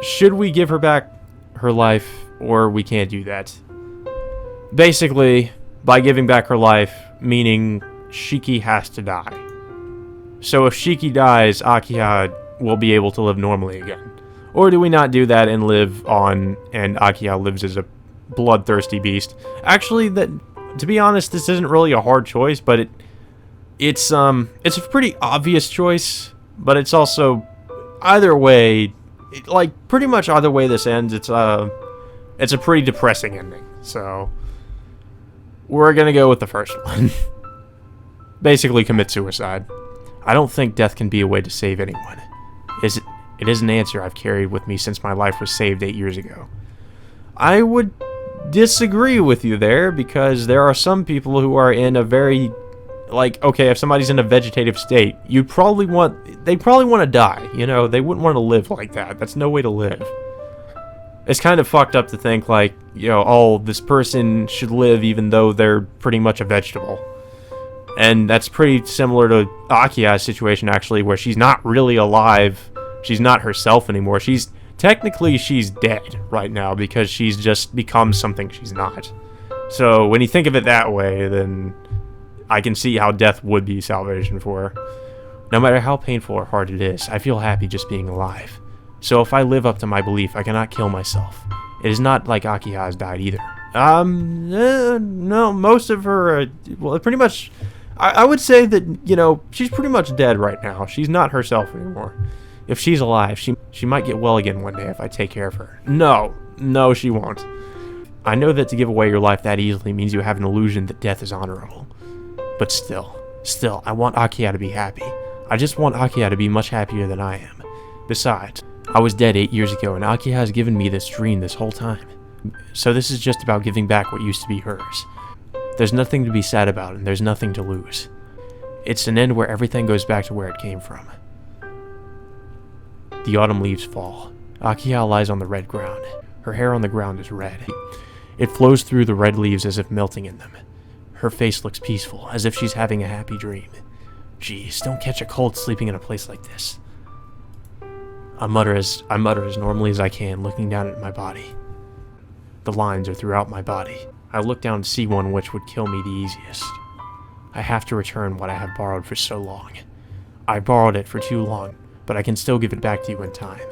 Should we give her back her life, or we can't do that? Basically, by giving back her life, meaning Shiki has to die. So if Shiki dies, Akiha will be able to live normally again. Or do we not do that and live on, and Akiha lives as a bloodthirsty beast? Actually, to be honest, this isn't really a hard choice, but it's a pretty obvious choice, but it's also, either way, pretty much either way this ends, it's a pretty depressing ending. So we're gonna go with the first one. Basically commit suicide. I don't think death can be a way to save anyone. It is an answer I've carried with me since my life was saved 8 years ago. I would disagree with you there, because there are some people who are in a very, okay, if somebody's in a vegetative state, they'd probably want to die, they wouldn't want to live like that. That's no way to live. It's kind of fucked up to think, this person should live even though they're pretty much a vegetable. And that's pretty similar to Akiha's situation, actually, where she's not really alive. She's not herself anymore. Technically, she's dead right now because she's just become something she's not. So when you think of it that way, then I can see how death would be salvation for her. No matter how painful or hard it is, I feel happy just being alive. So if I live up to my belief, I cannot kill myself. It is not like Akiha has died either. No, most of her, well, pretty much, I would say that, you know, she's pretty much dead right now. She's not herself anymore. If she's alive, she might get well again one day if I take care of her. No, she won't. I know that to give away your life that easily means you have an illusion that death is honorable. But still, I want Akiha to be happy. I just want Akiha to be much happier than I am. Besides, I was dead 8 years ago, and Akiha has given me this dream this whole time. So this is just about giving back what used to be hers. There's nothing to be sad about, and there's nothing to lose. It's an end where everything goes back to where it came from. The autumn leaves fall. Akiha lies on the red ground. Her hair on the ground is red. It flows through the red leaves as if melting in them. Her face looks peaceful, as if she's having a happy dream. Jeez, don't catch a cold sleeping in a place like this. I mutter as normally as I can, looking down at my body. The lines are throughout my body. I look down to see one which would kill me the easiest. I have to return what I have borrowed for so long. I borrowed it for too long, but I can still give it back to you in time.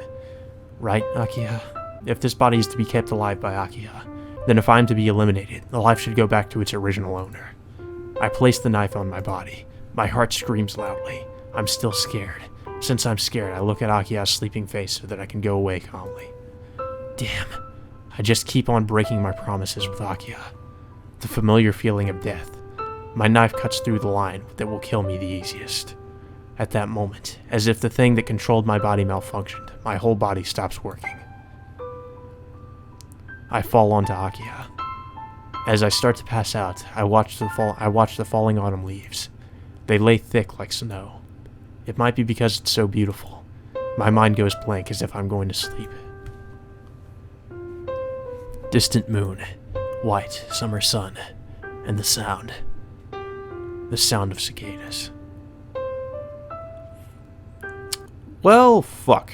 Right, Akiha? If this body is to be kept alive by Akiha, then if I am to be eliminated, the life should go back to its original owner. I place the knife on my body. My heart screams loudly. I'm still scared. Since I'm scared, I look at Akiha's sleeping face so that I can go away calmly. Damn. I just keep on breaking my promises with Akiha. The familiar feeling of death. My knife cuts through the line that will kill me the easiest. At that moment, as if the thing that controlled my body malfunctioned, my whole body stops working. I fall onto Akiha. As I start to pass out, I watch the falling autumn leaves. They lay thick like snow. It might be because it's so beautiful. My mind goes blank as if I'm going to sleep. Distant moon, white summer sun, and the sound of cicadas. Well, fuck.